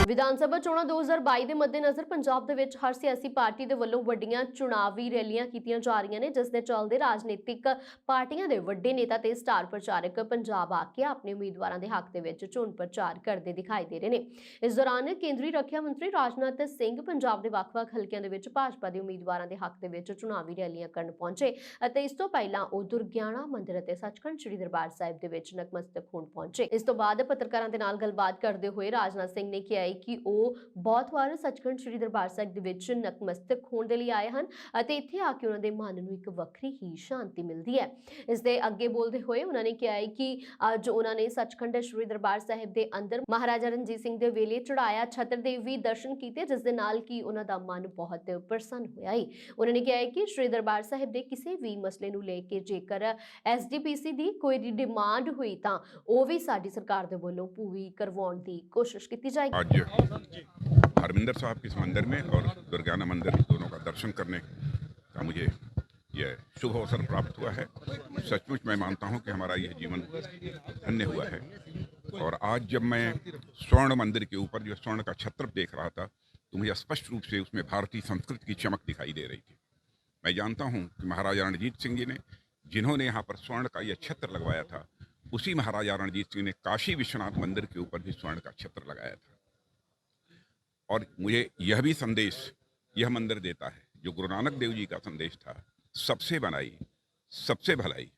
ਵਿਧਾਨ ਸਭਾ ਚੋਣਾਂ 2022 ਦੇ ਮੱਦੇਨਜ਼ਰ ਪੰਜਾਬ ਦੇ ਵਿੱਚ ਹਰ ਸਿਆਸੀ ਪਾਰਟੀ ਦੇ ਵੱਲੋਂ ਵੱਡੀਆਂ ਚੁਣਾਵੀ ਰੈਲੀਆਂ ਕੀਤੀਆਂ ਜਾ ਰਹੀਆਂ ਨੇ, ਜਿਸ ਦੇ ਚੱਲਦੇ ਰਾਜਨੀਤਿਕ ਪਾਰਟੀਆਂ ਦੇ ਵੱਡੇ ਨੇਤਾ ਤੇ ਸਟਾਰ ਪ੍ਰਚਾਰਕ ਪੰਜਾਬ ਆ ਕੇ ਆਪਣੇ ਉਮੀਦਵਾਰਾਂ ਦੇ ਹੱਕ ਦੇ ਵਿੱਚ ਚੋਣ ਪ੍ਰਚਾਰ ਕਰਦੇ ਦਿਖਾਈ ਦੇ ਰਹੇ ਨੇ। ਇਸ ਦੌਰਾਨ ਕੇਂਦਰੀ ਰੱਖਿਆ ਮੰਤਰੀ ਰਾਜਨਾਥ ਸਿੰਘ ਪੰਜਾਬ ਦੇ ਵੱਖ-ਵੱਖ ਹਲਕਿਆਂ ਦੇ ਵਿੱਚ ਭਾਜਪਾ ਦੇ ਉਮੀਦਵਾਰਾਂ ਦੇ ਹੱਕ ਦੇ ਵਿੱਚ ਚੁਣਾਵੀ ਰੈਲੀਆਂ ਕਰਨ ਪਹੁੰਚੇ ਅਤੇ ਇਸ ਤੋਂ ਪਹਿਲਾਂ ਉਹ ਦੁਰਗਿਆਣਾ ਮੰਦਿਰ ਅਤੇ ਸੱਚਖੰਡ ਸ੍ਰੀ ਦਰਬਾਰ ਸਾਹਿਬ ਦੇ ਵਿੱਚ ਨਤਮਸਤਕ ਹੋਣ ਪਹੁੰਚੇ। ਇਸ ਤੋਂ ਬਾਅਦ ਪੱਤਰਕਾਰਾਂ ਦੇ ਨਾਲ ਗੱਲਬਾਤ ਕਰਦੇ ਹੋਏ ਰਾਜਨਾਥ ਸਿੰਘ ਨੇ ਕਿਹਾ ਕਿ ਉਹ ਬਹੁਤ ਵਾਰ ਸੱਚਖੰਡ ਸ੍ਰੀ ਦਰਬਾਰ ਸਾਹਿਬ ਦੇ ਵਿੱਚ ਨਤਮਸਤਕ ਹੋਣ ਦੇ ਲਈ ਆਏ ਹਨ ਅਤੇ ਇੱਥੇ ਆ ਕੇ ਉਹਨਾਂ ਦੇ ਮਨ ਨੂੰ ਇੱਕ ਵੱਖਰੀ ਹੀ ਸ਼ਾਂਤੀ ਮਿਲਦੀ ਹੈ। ਇਸ ਦੇ ਅੱਗੇ ਬੋਲਦੇ ਹੋਏ ਉਹਨਾਂ ਨੇ ਕਿਹਾ ਕਿ ਅੱਜ ਉਹਨਾਂ ਨੇ ਸੱਚਖੰਡ ਸ੍ਰੀ ਦਰਬਾਰ ਸਾਹਿਬ ਦੇ ਅੰਦਰ ਮਹਾਰਾਜਾ ਰਣਜੀਤ ਸਿੰਘ ਦੇ ਵੇਲੇ ਚੜਾਇਆ ਛਤਰ ਦੇ ਵੀ ਦਰਸ਼ਨ ਕੀਤੇ, ਜਿਸ ਦੇ ਨਾਲ ਕਿ ਉਹਨਾਂ ਦਾ ਮਨ ਬਹੁਤ ਪ੍ਰਸੰਨ ਹੋਇਆ ਹੈ। ਉਹਨਾਂ ਨੇ ਕਿਹਾ ਕਿ ਸ੍ਰੀ ਦਰਬਾਰ ਸਾਹਿਬ ਦੇ ਕਿਸੇ ਵੀ ਮਸਲੇ ਨੂੰ ਲੈ ਕੇ ਜੇਕਰ ਐਸਜੀਪੀਸੀ ਦੀ ਕੋਈ ਡਿਮਾਂਡ ਹੋਈ ਤਾਂ ਉਹ ਵੀ ਸਾਡੀ सरकार ਦੇ ਵੱਲੋਂ ਪੂਰੀ ਕਰਵਾਉਣ ਦੀ कोशिश की जाएगी। आज हरमिंदर साहब के इस मंदिर में और दुर्गाना मंदिर दोनों का दर्शन करने का मुझे यह शुभ अवसर प्राप्त हुआ है। सचमुच मैं मानता हूं कि हमारा यह जीवन धन्य हुआ है। और आज जब मैं स्वर्ण मंदिर के ऊपर जो स्वर्ण का छत्र देख रहा था तो मुझे स्पष्ट रूप से उसमें भारतीय संस्कृति की चमक दिखाई दे रही थी। मैं जानता हूँ कि महाराजा रणजीत सिंह जी ने जिन्होंने यहाँ पर स्वर्ण का यह छत्र लगवाया था, उसी महाराजा रणजीत सिंह ने काशी विश्वनाथ मंदिर के ऊपर भी स्वर्ण का छत्र लगाया था। और मुझे यह भी संदेश यह मंदिर देता है जो गुरु नानक देव जी का संदेश था, सबसे बनाई सबसे भलाई।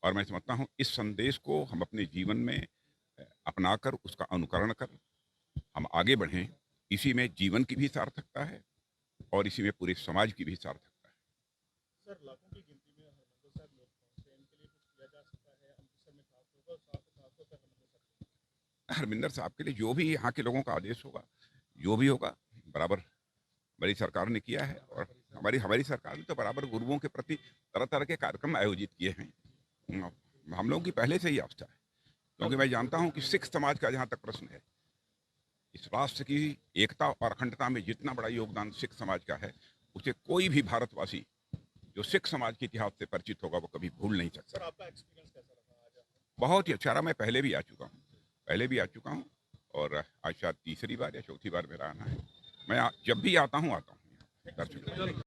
और मैं समझता हूँ इस संदेश को हम अपने जीवन में अपनाकर उसका अनुकरण कर हम आगे बढ़ें। इसी में जीवन की भी सार्थकता है और इसी में पूरे समाज की भी सार्थकता है। सर, लाखों की गिनती में हरमंदिर साहब लोग पहुंचते हैं, इनके लिए कुछ किया जा सकता है? अमृतसर में खास होगा, खासतौर पर हरमंदिर साहब। हरमिंदर साहब के लिए जो भी यहाँ के लोगों का आदेश होगा, जो भी होगा, बराबर बड़ी सरकार ने किया है और हमारी हमारी सरकार ने तो बराबर गुरुओं के प्रति तरह तरह के कार्यक्रम आयोजित किए हैं। हम लोगों की पहले से ही आस्था है, क्योंकि मैं जानता हूं कि सिख समाज का जहां तक प्रश्न है, इस राष्ट्र की एकता और अखंडता में जितना बड़ा योगदान सिख समाज का है, उसे कोई भी भारतवासी जो सिख समाज के इतिहास से परिचित होगा वो कभी भूल नहीं सकता। सर आपका एक्सपीरियंस कैसा रहा आज? बहुत ही अच्छा रहा। मैं पहले भी आ चुका हूँ और आज शायद तीसरी बार या चौथी बार मेरा आना है। मैं जब भी आता हूँ दर्शन करने।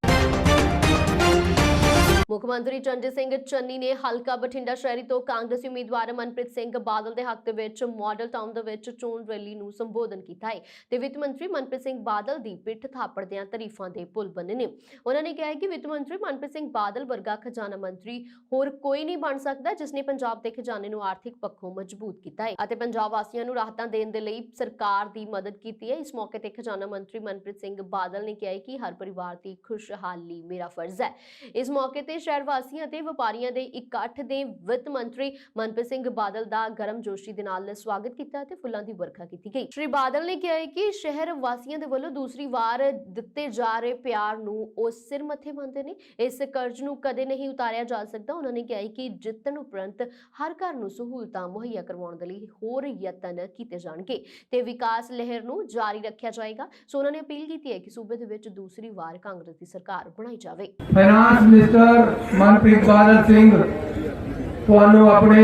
ਮੁੱਖ ਮੰਤਰੀ ਚਰਨਜੀਤ ਸਿੰਘ ਚੰਨੀ ਨੇ ਹਲਕਾ ਬਠਿੰਡਾ ਸ਼ਹਿਰੀ ਤੋਂ ਕਾਂਗਰਸੀ ਉਮੀਦਵਾਰ ਮਨਪ੍ਰੀਤ ਸਿੰਘ ਬਾਦਲ ਦੇ ਹੱਕ ਦੇ ਵਿੱਚ ਮਾਡਲ ਟਾਊਨ ਦੇ ਵਿੱਚ ਚੋਣ ਰੈਲੀ ਨੂੰ ਸੰਬੋਧਨ ਕੀਤਾ ਹੈ ਤੇ ਵਿੱਤ ਮੰਤਰੀ ਮਨਪ੍ਰੀਤ ਸਿੰਘ ਬਾਦਲ ਦੀ ਪਿੱਠ ਥਾਪੜਦਿਆਂ ਤਾਰੀਫਾਂ ਦੇ ਪੁੱਲ ਬੰਨੇ ਨੇ। ਉਹਨਾਂ ਨੇ ਕਿਹਾ ਕਿ ਵਿੱਤ ਮੰਤਰੀ ਮਨਪ੍ਰੀਤ ਸਿੰਘ ਬਾਦਲ ਵਰਗਾ ਖਜ਼ਾਨਾ ਮੰਤਰੀ ਹੋਰ ਕੋਈ ਨਹੀਂ ਬਣ ਸਕਦਾ ਜਿਸ ਨੇ ਪੰਜਾਬ ਦੇ ਖਜ਼ਾਨੇ ਨੂੰ ਆਰਥਿਕ ਪੱਖੋਂ ਮਜ਼ਬੂਤ ਕੀਤਾ ਹੈ ਅਤੇ ਪੰਜਾਬ ਵਾਸੀਆਂ ਨੂੰ ਰਾਹਤਾਂ ਦੇਣ ਦੇ ਲਈ ਸਰਕਾਰ ਦੀ ਮਦਦ ਕੀਤੀ ਹੈ। ਇਸ ਮੌਕੇ ਤੇ ਖਜ਼ਾਨਾ ਮੰਤਰੀ ਮਨਪ੍ਰੀਤ ਸਿੰਘ ਬਾਦਲ ਨੇ ਕਿਹਾ ਕਿ ਹਰ ਪਰਿਵਾਰ ਦੀ ਖੁਸ਼ਹਾਲੀ ਮੇਰਾ ਫਰਜ਼ ਹੈ। ਇਸ ਮੌਕੇ ਤੇ ਸ਼ਹਿਰ ਵਾਸੀਆਂ ਤੇ ਵਪਾਰੀਆਂ ਦੇ ਇਕੱਠ ਦੇ ਵਿੱਤ ਮੰਤਰੀ ਮਨਪ੍ਰੀਤ ਸਿੰਘ ਬਾਦਲ ਦਾ ਗਰਮਜੋਸ਼ੀ ਦੇ ਨਾਲ ਸਵਾਗਤ ਕੀਤਾ ਤੇ ਫੁੱਲਾਂ ਦੀ ਵਰਖਾ ਕੀਤੀ ਗਈ। ਸ਼੍ਰੀ ਬਾਦਲ ਨੇ ਕਿਹਾ ਕਿ ਸ਼ਹਿਰ ਵਾਸੀਆਂ ਦੇ ਵੱਲੋਂ ਦੂਸਰੀ ਵਾਰ ਦਿੱਤੇ ਜਾ ਰਹੇ ਪਿਆਰ ਨੂੰ ਉਹ ਸਿਰ ਮੱਥੇ ਮੰਨਦੇ ਨੇ। ਇਸ ਕਰਜ਼ ਨੂੰ ਕਦੇ ਨਹੀਂ ਉਤਾਰਿਆ ਜਾ ਸਕਦਾ। ਉਹਨਾਂ ਨੇ ਕਿਹਾ ਕਿ ਜਿੱਤਣ ਉਪਰੰਤ ਹਰ ਘਰ ਨੂੰ ਸਹੂਲਤਾਂ ਮੁਹੱਈਆ ਕਰਵਾਉਣ ਦੇ ਲਈ ਹੋਰ ਯਤਨ ਕੀਤੇ ਜਾਣਗੇ ਤੇ ਵਿਕਾਸ ਲਹਿਰ ਨੂੰ ਜਾਰੀ ਰੱਖਿਆ ਜਾਏਗਾ। ਸੋ ਉਹਨਾਂ ਨੇ ਅਪੀਲ ਕੀਤੀ ਹੈ ਕਿ ਸੂਬੇ ਦੇ ਵਿੱਚ ਦੂਸਰੀ ਵਾਰ ਕਾਂਗਰਸ ਦੀ ਸਰਕਾਰ ਬਣਾਈ ਜਾਵੇ। फाइनांस मिनिस्टर मनप्रीत बादल सिंह ਤੁਹਾਨੂੰ ਆਪਣੇ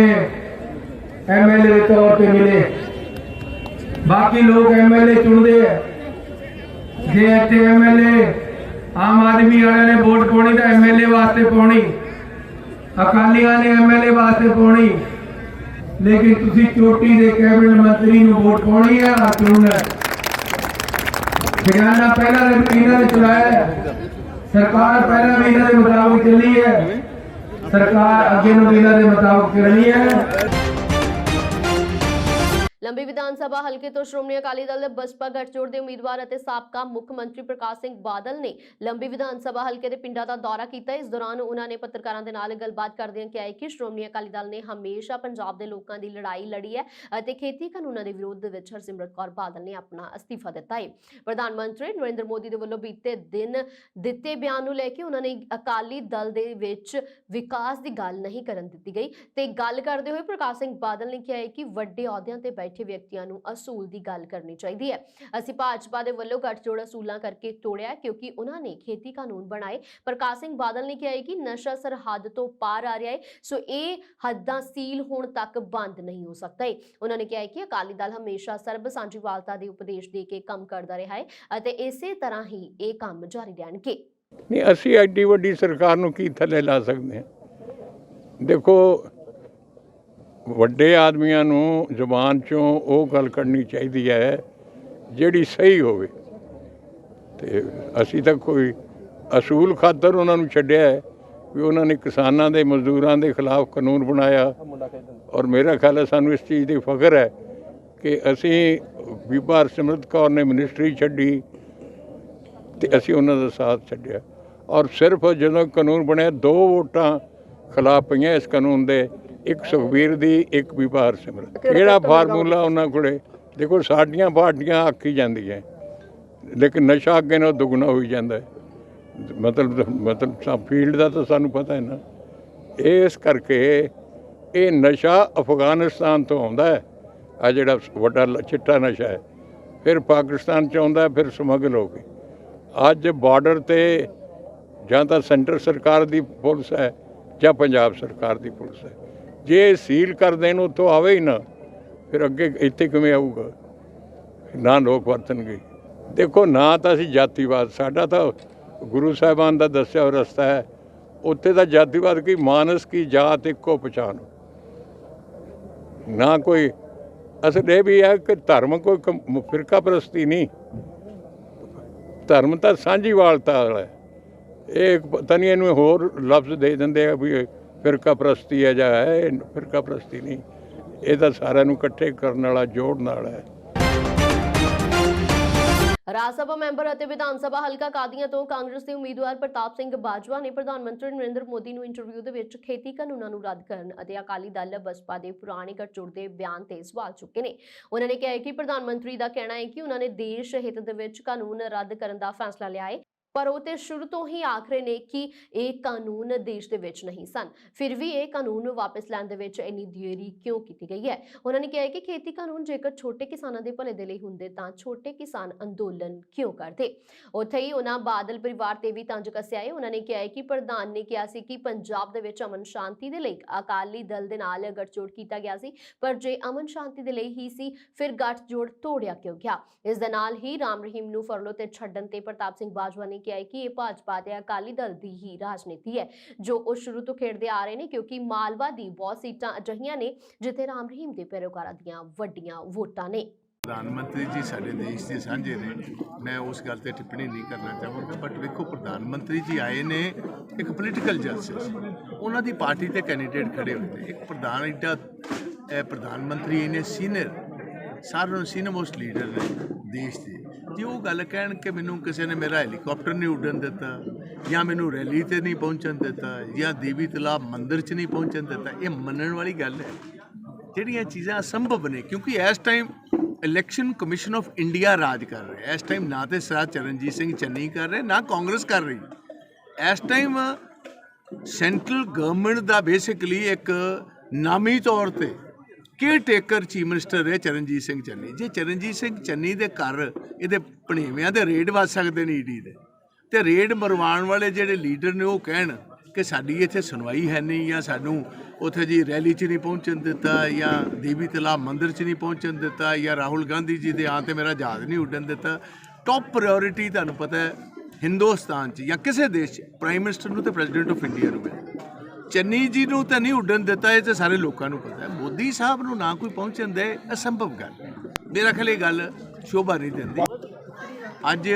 ਐਮਐਲਏ ਦੇ ਤੌਰ ਤੇ ਮਿਲੇ। ਬਾਕੀ ਲੋਕ ਐਮਐਲਏ ਚੁਣਦੇ ਆ, ਜੇ ਇੱਥੇ ਐਮਐਲਏ ਆਮ ਆਦਮੀ ਵਾਲਿਆਂ ਨੇ ਵੋਟ ਪਾਉਣੀ ਤਾਂ ਐਮਐਲਏ ਵਾਸਤੇ ਪਾਉਣੀ, ਅਕਾਲੀਆਂ ਨੇ ਐਮਐਲਏ ਵਾਸਤੇ ਪਾਉਣੀ, ਲੇਕਿਨ ਤੁਸੀਂ ਚੋਟੀ ਦੇ ਕੈਬਨਿਟ ਮੰਤਰੀ ਨੂੰ ਵੋਟ ਪਾਉਣੀ ਹੈ ਆ ਚੁਣਨਾ। ਖਜ਼ਾਨਾ ਪਹਿਲਾਂ ਦੇ ਇਹਨਾਂ ਨੇ ਚਲਾਇਆ ਹੈ, ਸਰਕਾਰ ਪਹਿਲਾਂ ਵੀ ਇਹਨਾਂ ਦੇ ਮੁਤਾਬਕ ਚੱਲੀ ਹੈ, ਸਰਕਾਰ ਅੱਗੇ ਨੂੰ ਇਹਨਾਂ ਦੇ ਮੁਤਾਬਕ ਚੱਲਣੀ ਹੈ। ਲੰਬੀ ਵਿਧਾਨ ਸਭਾ ਹਲਕੇ ਤੋਂ ਸ਼੍ਰੋਮਣੀ ਅਕਾਲੀ ਦਲ ਬਸਪਾ ਗੱਠਜੋੜ ਦੇ ਉਮੀਦਵਾਰ ਅਤੇ ਸਾਬਕਾ ਮੁੱਖ ਮੰਤਰੀ ਪ੍ਰਕਾਸ਼ ਸਿੰਘ ਬਾਦਲ ਨੇ ਲੰਬੀ ਵਿਧਾਨ ਸਭਾ ਹਲਕੇ ਦੇ ਪਿੰਡਾਂ ਦਾ ਦੌਰਾ ਕੀਤਾ। ਇਸ ਦੌਰਾਨ ਉਹਨਾਂ ਨੇ ਪੱਤਰਕਾਰਾਂ ਦੇ ਨਾਲ ਗੱਲਬਾਤ ਕਰਦਿਆਂ ਕਿਹਾ ਕਿ ਸ਼੍ਰੋਮਣੀ ਅਕਾਲੀ ਦਲ ਨੇ ਹਮੇਸ਼ਾ ਪੰਜਾਬ ਦੇ ਲੋਕਾਂ ਦੀ ਲੜਾਈ ਲੜੀ ਹੈ ਅਤੇ ਖੇਤੀ ਕਾਨੂੰਨਾਂ ਦੇ ਵਿਰੋਧ ਦੇ ਵਿੱਚ ਹਰਸਿਮਰਤ ਕੌਰ ਬਾਦਲ ਨੇ ਆਪਣਾ ਅਸਤੀਫਾ ਦਿੱਤਾ ਹੈ। ਪ੍ਰਧਾਨ ਮੰਤਰੀ ਨਰਿੰਦਰ ਮੋਦੀ ਦੇ ਵੱਲੋਂ ਬੀਤੇ ਦਿਨ ਦਿੱਤੇ ਬਿਆਨ ਨੂੰ ਲੈ ਕੇ ਉਹਨਾਂ ਨੇ ਅਕਾਲੀ ਦਲ ਦੇ ਵਿੱਚ ਵਿਕਾਸ ਦੀ ਗੱਲ ਨਹੀਂ ਕਰਨ ਦਿੱਤੀ ਗਈ ਤੇ ਗੱਲ ਕਰਦੇ ਹੋਏ ਪ੍ਰਕਾਸ਼ ਸਿੰਘ ਬਾਦਲ ਨੇ ਕਿਹਾ ਕਿ ਵੱਡੇ ਅਹੁਦਿਆਂ ਤੇ ਬੈਠੇ ਵਿਅਕਤੀਆਂ ਨੂੰ ਅਸੂਲ ਦੀ ਗੱਲ ਕਰਨੀ ਚਾਹੀਦੀ ਹੈ। ਅਸੀਂ ਭਾਜਪਾ ਦੇ ਵੱਲੋਂ ਗੱਠਜੋੜ ਅਸੂਲਾਂ ਕਰਕੇ ਤੋੜਿਆ ਕਿਉਂਕਿ ਉਹਨਾਂ ਨੇ ਖੇਤੀ ਕਾਨੂੰਨ ਬਣਾਏ। ਪ੍ਰਕਾਸ਼ ਸਿੰਘ ਬਾਦਲ ਨੇ ਕਿਹਾ ਕਿ ਨਸ਼ਾ ਸਰਹੱਦ ਤੋਂ ਪਾਰ ਆ ਰਿਹਾ ਹੈ, ਸੋ ਇਹ ਹੱਦਾਂ ਸੀਲ ਹੋਣ ਤੱਕ ਬੰਦ ਨਹੀਂ ਹੋ ਸਕਦਾ ਹੈ। ਉਹਨਾਂ ਨੇ ਕਿਹਾ ਕਿ ਅਕਾਲੀ ਦਲ ਹਮੇਸ਼ਾ ਸਰਬ ਸਾਂਝੀਵਾਲਤਾ ਦੇ ਉਪਦੇਸ਼ ਦੇ ਕੇ ਕੰਮ ਕਰਦਾ ਰਿਹਾ ਹੈ ਅਤੇ ਇਸੇ ਤਰ੍ਹਾਂ ਹੀ ਇਹ ਕੰਮ ਜਾਰੀ ਰਹਿਣਗੇ। ਨਹੀਂ, ਅਸੀਂ ਐਡੀ ਵੱਡੀ ਸਰਕਾਰ ਨੂੰ ਕੀ ਥੱਲੇ ਲਾ ਸਕਦੇ ਹਾਂ? ਦੇਖੋ, ਵੱਡੇ ਆਦਮੀਆਂ ਨੂੰ ਜ਼ੁਬਾਨ 'ਚੋਂ ਉਹ ਗੱਲ ਕੱਢਣੀ ਚਾਹੀਦੀ ਹੈ ਜਿਹੜੀ ਸਹੀ ਹੋਵੇ ਤੇ ਅਸੀਂ ਤਾਂ ਕੋਈ ਅਸੂਲ ਖਾਤਰ ਉਹਨਾਂ ਨੂੰ ਛੱਡਿਆ ਹੈ ਵੀ ਉਹਨਾਂ ਨੇ ਕਿਸਾਨਾਂ ਦੇ ਮਜ਼ਦੂਰਾਂ ਦੇ ਖਿਲਾਫ ਕਾਨੂੰਨ ਬਣਾਇਆ। ਔਰ ਮੇਰਾ ਖਿਆਲ ਹੈ ਸਾਨੂੰ ਇਸ ਚੀਜ਼ ਦੀ ਫਖਰ ਹੈ ਕਿ ਅਸੀਂ ਬੀਬਾ ਹਰਸਿਮਰਤ ਕੌਰ ਨੇ ਮਿਨਿਸਟਰੀ ਛੱਡੀ ਤੇ ਅਸੀਂ ਉਹਨਾਂ ਦਾ ਸਾਥ ਛੱਡਿਆ। ਔਰ ਸਿਰਫ ਜਦੋਂ ਕਾਨੂੰਨ ਬਣਿਆ 2 ਵੋਟਾਂ ਖਿਲਾਫ ਪਈਆਂ ਇਸ ਕਾਨੂੰਨ ਦੇ, ਇੱਕ ਸੁਖਬੀਰ ਦੀ, ਇੱਕ ਬੀਬਾ ਹਰਸਿਮਰਤ। ਕਿਹੜਾ ਫਾਰਮੂਲਾ ਉਹਨਾਂ ਕੋਲੇ? ਦੇਖੋ, ਸਾਡੀਆਂ ਪਾਰਟੀਆਂ ਆਖੀ ਜਾਂਦੀਆਂ ਲੇਕਿਨ ਨਸ਼ਾ ਅੱਗੇ ਨਾਲ ਦੁੱਗਣਾ ਹੋਈ ਜਾਂਦਾ ਹੈ। ਮਤਲਬ ਫੀਲਡ ਦਾ ਤਾਂ ਸਾਨੂੰ ਪਤਾ ਹੈ ਨਾ। ਇਸ ਕਰਕੇ ਇਹ ਨਸ਼ਾ ਅਫਗਾਨਿਸਤਾਨ ਤੋਂ ਆਉਂਦਾ ਹੈ, ਆ ਜਿਹੜਾ ਵੱਡਾ ਚਿੱਟਾ ਨਸ਼ਾ ਹੈ, ਫਿਰ ਪਾਕਿਸਤਾਨ 'ਚ ਆਉਂਦਾ, ਫਿਰ ਸਮਗਲ ਹੋ ਕੇ ਅੱਜ ਬਾਰਡਰ 'ਤੇ ਜਾਂ ਤਾਂ ਸੈਂਟਰ ਸਰਕਾਰ ਦੀ ਪੁਲਿਸ ਹੈ ਜਾਂ ਪੰਜਾਬ ਸਰਕਾਰ ਦੀ ਪੁਲਿਸ ਹੈ। ਜੇ ਸੀਲ ਕਰ ਦੇਣ ਉੱਥੋਂ ਆਵੇ ਹੀ ਨਾ, ਫਿਰ ਅੱਗੇ ਇੱਥੇ ਕਿਵੇਂ ਆਊਗਾ? ਨਾ ਲੋਕ ਵਰਤਣਗੇ। ਦੇਖੋ, ਨਾ ਤਾਂ ਅਸੀਂ ਜਾਤੀਵਾਦ, ਸਾਡਾ ਤਾਂ ਗੁਰੂ ਸਾਹਿਬਾਨ ਦਾ ਦੱਸਿਆ ਹੋਇਆ ਰਸਤਾ ਹੈ। ਉੱਥੇ ਦਾ ਜਾਤੀਵਾਦ ਕੀ, ਮਾਨਸ ਕੀ ਜਾਤ ਇੱਕੋ ਪਛਾਣ, ਨਾ ਕੋਈ। ਅਸਲ ਇਹ ਵੀ ਹੈ ਕਿ ਧਰਮ ਕੋਈ ਫਿਰਕਾ ਪ੍ਰਸਤੀ ਨਹੀਂ, ਧਰਮ ਤਾਂ ਸਾਂਝੀਵਾਲਤਾ ਵਾਲਾ ਹੈ। ਇਹ ਪਤਾ ਨਹੀਂ ਇਹਨੂੰ ਹੋਰ ਲਫ਼ਜ਼ ਦੇ ਦਿੰਦੇ ਆ ਵੀ ਫਿਰਕਾ ਪ੍ਰਸਤੀ ਹੈ ਜਾਂ ਹੈ। ਇਹ ਫਿਰਕਾ ਪ੍ਰਸਤੀ ਨਹੀਂ, ਇਹ ਤਾਂ ਸਾਰਿਆਂ ਨੂੰ ਇਕੱਠੇ ਕਰਨ ਵਾਲਾ, ਜੋੜਨ ਵਾਲਾ ਹੈ। ਰਾਜ ਸਭਾ ਮੈਂਬਰ ਅਤੇ ਵਿਧਾਨ ਸਭਾ ਹਲਕਾ ਕਾਦੀਆਂ ਤੋਂ ਕਾਂਗਰਸ ਦੇ ਉਮੀਦਵਾਰ ਪ੍ਰਤਾਪ ਸਿੰਘ ਬਾਜਵਾ ਨੇ ਪ੍ਰਧਾਨ ਮੰਤਰੀ ਨਰਿੰਦਰ ਮੋਦੀ ਨੂੰ ਇੰਟਰਵਿਊ ਦੇ ਵਿੱਚ ਖੇਤੀ ਕਾਨੂੰਨਾਂ ਨੂੰ ਰੱਦ ਕਰਨ ਅਤੇ ਅਕਾਲੀ ਦਲ ਬਸਪਾ ਦੇ ਪੁਰਾਣੇ ਗੱਠਜੋੜ ਦੇ ਬਿਆਨ ਤੇ ਸਵਾਲ ਚੁੱਕੇ ਨੇ। ਉਹਨਾਂ ਨੇ ਕਿਹਾ ਕਿ ਪ੍ਰਧਾਨ ਮੰਤਰੀ ਦਾ ਕਹਿਣਾ ਹੈ ਕਿ ਉਹਨਾਂ ਨੇ ਦੇਸ਼ ਹਿੱਤ ਦੇ ਵਿੱਚ ਕਾਨੂੰਨ ਰੱਦ ਕਰਨ ਦਾ ਫੈਸਲਾ ਲਿਆ ਹੈ ਪਰ ਉਹ ਤੇ ਸ਼ੁਰੂ ਤੋਂ ਹੀ ਆਖ ਰਹੇ ਨੇ ਕਿ ਇਹ ਕਾਨੂੰਨ ਦੇਸ਼ ਦੇ ਵਿੱਚ ਨਹੀਂ ਸਨ। ਫਿਰ ਵੀ ਇਹ ਕਾਨੂੰਨ ਵਾਪਸ ਲੈਣ ਦੇ ਵਿੱਚ ਇੰਨੀ ਦੇਰੀ ਕਿਉਂ ਕੀਤੀ ਗਈ ਹੈ? ਉਹਨਾਂ ਨੇ ਕਿਹਾ ਹੈ ਕਿ ਖੇਤੀ ਕਾਨੂੰਨ ਜੇਕਰ ਛੋਟੇ ਕਿਸਾਨਾਂ ਦੇ ਭਲੇ ਦੇ ਲਈ ਹੁੰਦੇ ਤਾਂ ਛੋਟੇ ਕਿਸਾਨ ਅੰਦੋਲਨ ਕਿਉਂ ਕਰਦੇ। ਉੱਥੇ ਹੀ ਉਹਨਾਂ ਬਾਦਲ ਪਰਿਵਾਰ ਤੇ ਵੀ ਤੰਜ ਕੱਸਿਆ ਹੈ। ਉਹਨਾਂ ਨੇ ਕਿਹਾ ਹੈ ਕਿ ਪ੍ਰਧਾਨ ਨੇ ਕਿਹਾ ਸੀ ਕਿ ਪੰਜਾਬ ਦੇ ਵਿੱਚ ਅਮਨ ਸ਼ਾਂਤੀ ਦੇ ਲਈ ਅਕਾਲੀ ਦਲ ਦੇ ਨਾਲ ਗੱਠਜੋੜ ਕੀਤਾ ਗਿਆ ਸੀ, ਪਰ ਜੇ ਅਮਨ ਸ਼ਾਂਤੀ ਦੇ ਲਈ ਹੀ ਸੀ ਫਿਰ ਗੱਠਜੋੜ ਤੋੜਿਆ ਕਿਉਂ ਗਿਆ। ਇਸ ਦੇ ਨਾਲ ਹੀ ਰਾਮ ਰਹੀਮ ਨੂੰ ਫਰਲੋ ਤੇ ਛੱਡਣ ਤੇ ਪ੍ਰਤਾਪ ਸਿੰਘ ਬਾਜਵਾ ਨੇ ਕਿਹਾ ਹੈ ਕਿ ਇਹ ਭਾਜਪਾ ਤੇ ਅਕਾਲੀ ਦਲ ਦੀ ਹੀ ਰਾਜਨੀਤੀ ਹੈ ਜੋ ਉਹ ਸ਼ੁਰੂ ਤੋਂ ਖੇਡਦੇ ਆ ਰਹੇ ਨੇ, ਕਿਉਂਕਿ ਮਾਲਵਾ ਦੀ ਬਹੁਤ ਸੀਟਾਂ ਅਜਿਹੀਆਂ ਨੇ ਜਿੱਥੇ ਰਾਮ ਰਹੀਮ ਦੇ ਪੈਰੋਕਾਰਾਂ ਦੀਆਂ ਵੱਡੀਆਂ ਵੋਟਾਂ ਨੇ। प्रधानमंत्री जी साढ़े देश के साझे ने, मैं उस गल ते टिप्पणी नहीं करना चाहूँगा, बट देखो प्रधानमंत्री जी आए ने एक पोलिटिकल जस्टिस, उन्हों की पार्टी के कैंडीडेट खड़े होते, एक प्रधान एडा प्रधानमंत्री इन्ने सीनियर सारे सीनियर मोस्ट लीडर ने देश के, जे वो गल कहन कि मैनू किसी ने मेरा हैलीकॉप्टर नहीं उड़न दिता या मैनू रैली ते नहीं पहुँचन दिता या देवी तलाब मंदिर च नहीं पहुँचन दिता, ये मनण वाली गल है। जिहड़ियां चीज़ां असंभव ने, क्योंकि इस time election commission of India राज कर रहे हैं। इस टाइम ना तो सरदार चरणजीत सिंह चन्नी कर रहे, ना कांग्रेस कर रही। इस टाइम सेंट्रल गवर्नमेंट का बेसिकली एक नामी तौर पर केयर टेकर चीफ मिनिस्टर है चरणजीत सिंह चन्नी। जे चरणजीत सिंह चन्नी के घर ये भणेवियां दे रेड वज सकते हैं ईडी के, तो रेड मरवाण वाले जिहड़े लीडर ने वो कहण कि साडी इत्थे सुनवाई है नहीं या सानू उत्थे जी रैली च नहीं पहुँचन दिता या देवी तलाब मंदिर च नहीं पहुँचन दिता या राहुल गांधी जी के आते मेरा जहाज नहीं उड़न दिता। टॉप प्रायोरिटी तुहानू पता है हिंदुस्तान च या किसी देश प्राइम मिनिस्टर नूं ते प्रेजिडेंट ऑफ इंडिया नूं मिलदी, चन्नी जी नूं तां नहीं उड़न दिता, ये तो सारे लोगों को पता है। मोदी साहब नूं ना कोई पहुँचन दे, असंभव गल। मेरा ख्याल ये गल शोभा नहीं दिंदी। अज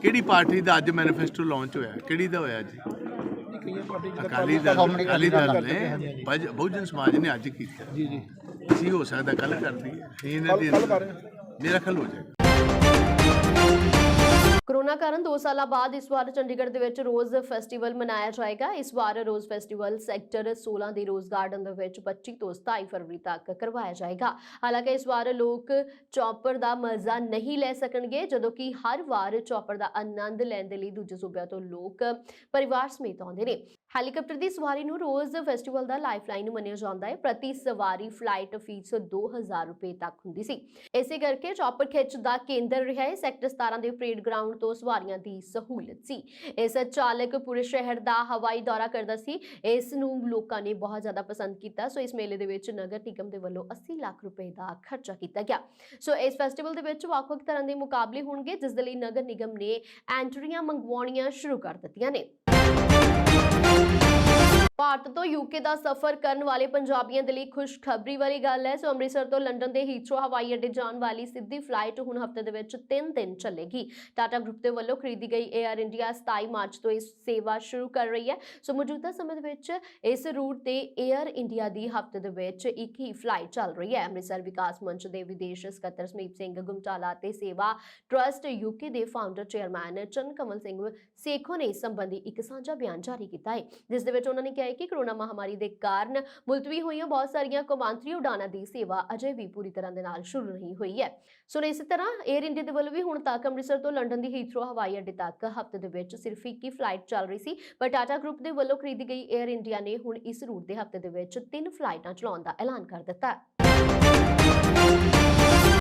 किहड़ी पार्टी का अज मैनीफेस्टो लॉन्च होया, किहड़ी दा होया जी? अकाली दल ने, बहुजन समाज ने अज किया जी, हो सकता कल कर दी, मेरा ख्याल हो जाएगा। कोरोना कारण 2 साल बाद इस बार चंडीगढ़ ਦੇ ਵਿੱਚ रोज़ फैसटिवल मनाया जाएगा। इस बार रोज़ फैसटिवल सैक्टर 16 ਦੀ रोज़ गार्डन ਦੇ ਵਿੱਚ 25 ਤੋਂ 27 फरवरी तक करवाया जाएगा। हालांकि इस बार लोग चौपर ਦਾ मजा नहीं ले ਸਕਣਗੇ, ਜਦੋਂ ਕਿ हर वार चौपर ਦਾ आनंद ਲੈਣ ਦੇ ਲਈ ਦੂਜੇ ਸੂਬਿਆਂ ਤੋਂ ਲੋਕ ਪਰਿਵਾਰ ਸਮੇਤ ਆਉਂਦੇ ਨੇ। ਹੈਲੀਕਾਪਟਰ ਦੀ ਸਵਾਰੀ ਨੂੰ ਰੋਜ਼ ਫੈਸਟੀਵਲ ਦਾ ਲਾਈਫਲਾਈਨ ਮੰਨਿਆ ਜਾਂਦਾ ਹੈ। ਪ੍ਰਤੀ ਸਵਾਰੀ ਫਲਾਈਟ ਫੀਸ 2000 ਰੁਪਏ ਤੱਕ ਹੁੰਦੀ ਸੀ। ਇਸੇ ਕਰਕੇ ਚੌਪਰ ਖਿੱਚ ਦਾ ਕੇਂਦਰ ਰਿਹਾ ਹੈ। ਸੈਕਟਰ 17 ਦੇ ਪਰੇਡ ਗਰਾਊਂਡ ਤੋਂ ਸਵਾਰੀਆਂ ਦੀ ਸਹੂਲਤ ਸੀ। ਇਸ ਚਾਲਕ ਪੂਰੇ ਸ਼ਹਿਰ ਦਾ ਹਵਾਈ ਦੌਰਾ ਕਰਦਾ ਸੀ। ਇਸ ਨੂੰ ਲੋਕਾਂ ਨੇ ਬਹੁਤ ਜ਼ਿਆਦਾ ਪਸੰਦ ਕੀਤਾ। ਸੋ ਇਸ ਮੇਲੇ ਦੇ ਵਿੱਚ ਨਗਰ ਨਿਗਮ ਦੇ ਵੱਲੋਂ 80 ਲੱਖ ਰੁਪਏ ਦਾ ਖਰਚਾ ਕੀਤਾ ਗਿਆ। ਸੋ ਇਸ ਫੈਸਟੀਵਲ ਦੇ ਵਿੱਚ ਵੱਖ-ਵੱਖ ਤਰ੍ਹਾਂ ਦੇ ਮੁਕਾਬਲੇ ਹੋਣਗੇ, ਜਿਸ ਦੇ ਲਈ ਨਗਰ ਨਿਗਮ ਨੇ ਐਂਟਰੀਆਂ ਮੰਗਵਾਉਣੀਆਂ ਸ਼ੁਰੂ ਕਰ ਦਿੱਤੀਆਂ ਨੇ। ਭਾਰਤ ਤੋਂ ਯੂਕੇ ਦਾ ਸਫ਼ਰ ਕਰਨ ਵਾਲੇ ਪੰਜਾਬੀਆਂ ਦੇ ਲਈ ਖੁਸ਼ਖਬਰੀ ਵਾਲੀ ਗੱਲ ਹੈ। ਸੋ ਅੰਮ੍ਰਿਤਸਰ ਤੋਂ ਲੰਡਨ ਦੇ ਹੀਥਰੋ ਹਵਾਈ ਅੱਡੇ ਜਾਣ ਵਾਲੀ ਸਿੱਧੀ ਫਲਾਈਟ ਹੁਣ ਹਫ਼ਤੇ ਦੇ ਵਿੱਚ 3 ਦਿਨ ਚੱਲੇਗੀ। ਟਾਟਾ ਗਰੁੱਪ ਦੇ ਵੱਲੋਂ ਖਰੀਦੀ ਗਈ 에ਅਰ ਇੰਡੀਆ 27 ਮਾਰਚ ਤੋਂ ਇਸ ਸੇਵਾ ਸ਼ੁਰੂ ਕਰ ਰਹੀ ਹੈ। ਸੋ ਮੌਜੂਦਾ ਸਮੇਂ ਦੇ ਵਿੱਚ ਇਸ ਰੂਟ ਤੇ 에ਅਰ ਇੰਡੀਆ ਦੀ ਹਫ਼ਤੇ ਦੇ ਵਿੱਚ ਇੱਕ ਹੀ ਫਲਾਈਟ ਚੱਲ ਰਹੀ ਹੈ। ਅੰਮ੍ਰਿਤਸਰ ਵਿਕਾਸ ਮੰਚ ਦੇ ਵਿਦੇਸ਼ ਸਕੱਤਰ ਸਮੀਪ ਸਿੰਘ ਗੁਮਟਾਲਾ ਤੇ ਸੇਵਾ ਟਰਸਟ ਯੂਕੇ ਦੇ ਫਾਊਂਡਰ ਚੇਅਰਮੈਨ ਚੰਨ ਕਮਲ ਸਿੰਘ ਸੇਖੋ ਨੇ ਇਸ ਸੰਬੰਧੀ ਇੱਕ ਸਾਂਝਾ ਬਿਆਨ ਜਾਰੀ ਕੀਤਾ ਹੈ, ਜਿਸ ਦੇ ਵਿੱਚ ਉਹਨਾਂ ਨੇ ਕਿਹਾ ਕਿ ਕੋਰੋਨਾ ਮਹਾਮਾਰੀ ਦੇ ਕਾਰਨ ਮੁਲਤਵੀ ਹੋਈਆਂ ਬਹੁਤ ਸਾਰੀਆਂ ਕੌਮਾਂਤਰੀ ਉਡਾਨਾਂ ਦੀ ਸੇਵਾ ਅਜੇ ਵੀ ਪੂਰੀ ਤਰ੍ਹਾਂ ਦੇ ਨਾਲ ਸ਼ੁਰੂ ਨਹੀਂ ਹੋਈ ਹੈ। ਸੋ ਇਸੇ ਤਰ੍ਹਾਂ 에ਅਰ ਇੰਡੀਆ ਦੇ ਵੱਲੋਂ ਵੀ ਹੁਣ ਤੱਕ ਅੰਮ੍ਰਿਤਸਰ ਤੋਂ ਲੰਡਨ ਦੀ ਹੀਥਰੋ ਹਵਾਈ ਅੱਡੇ ਤੱਕ ਹਫ਼ਤੇ ਦੇ ਵਿੱਚ ਸਿਰਫ ਇੱਕ ਹੀ ਫਲਾਈਟ ਚੱਲ ਰਹੀ ਸੀ, ਪਰ ਟਾਟਾ ਗਰੁੱਪ ਦੇ ਵੱਲੋਂ ਖਰੀਦੀ ਗਈ 에ਅਰ ਇੰਡੀਆ ਨੇ ਹੁਣ ਇਸ ਰੂਟ ਦੇ ਹਫ਼ਤੇ ਦੇ ਵਿੱਚ 3 ਫਲਾਈਟਾਂ ਚਲਾਉਣ ਦਾ ਐਲਾਨ ਕਰ ਦਿੱਤਾ ਹੈ।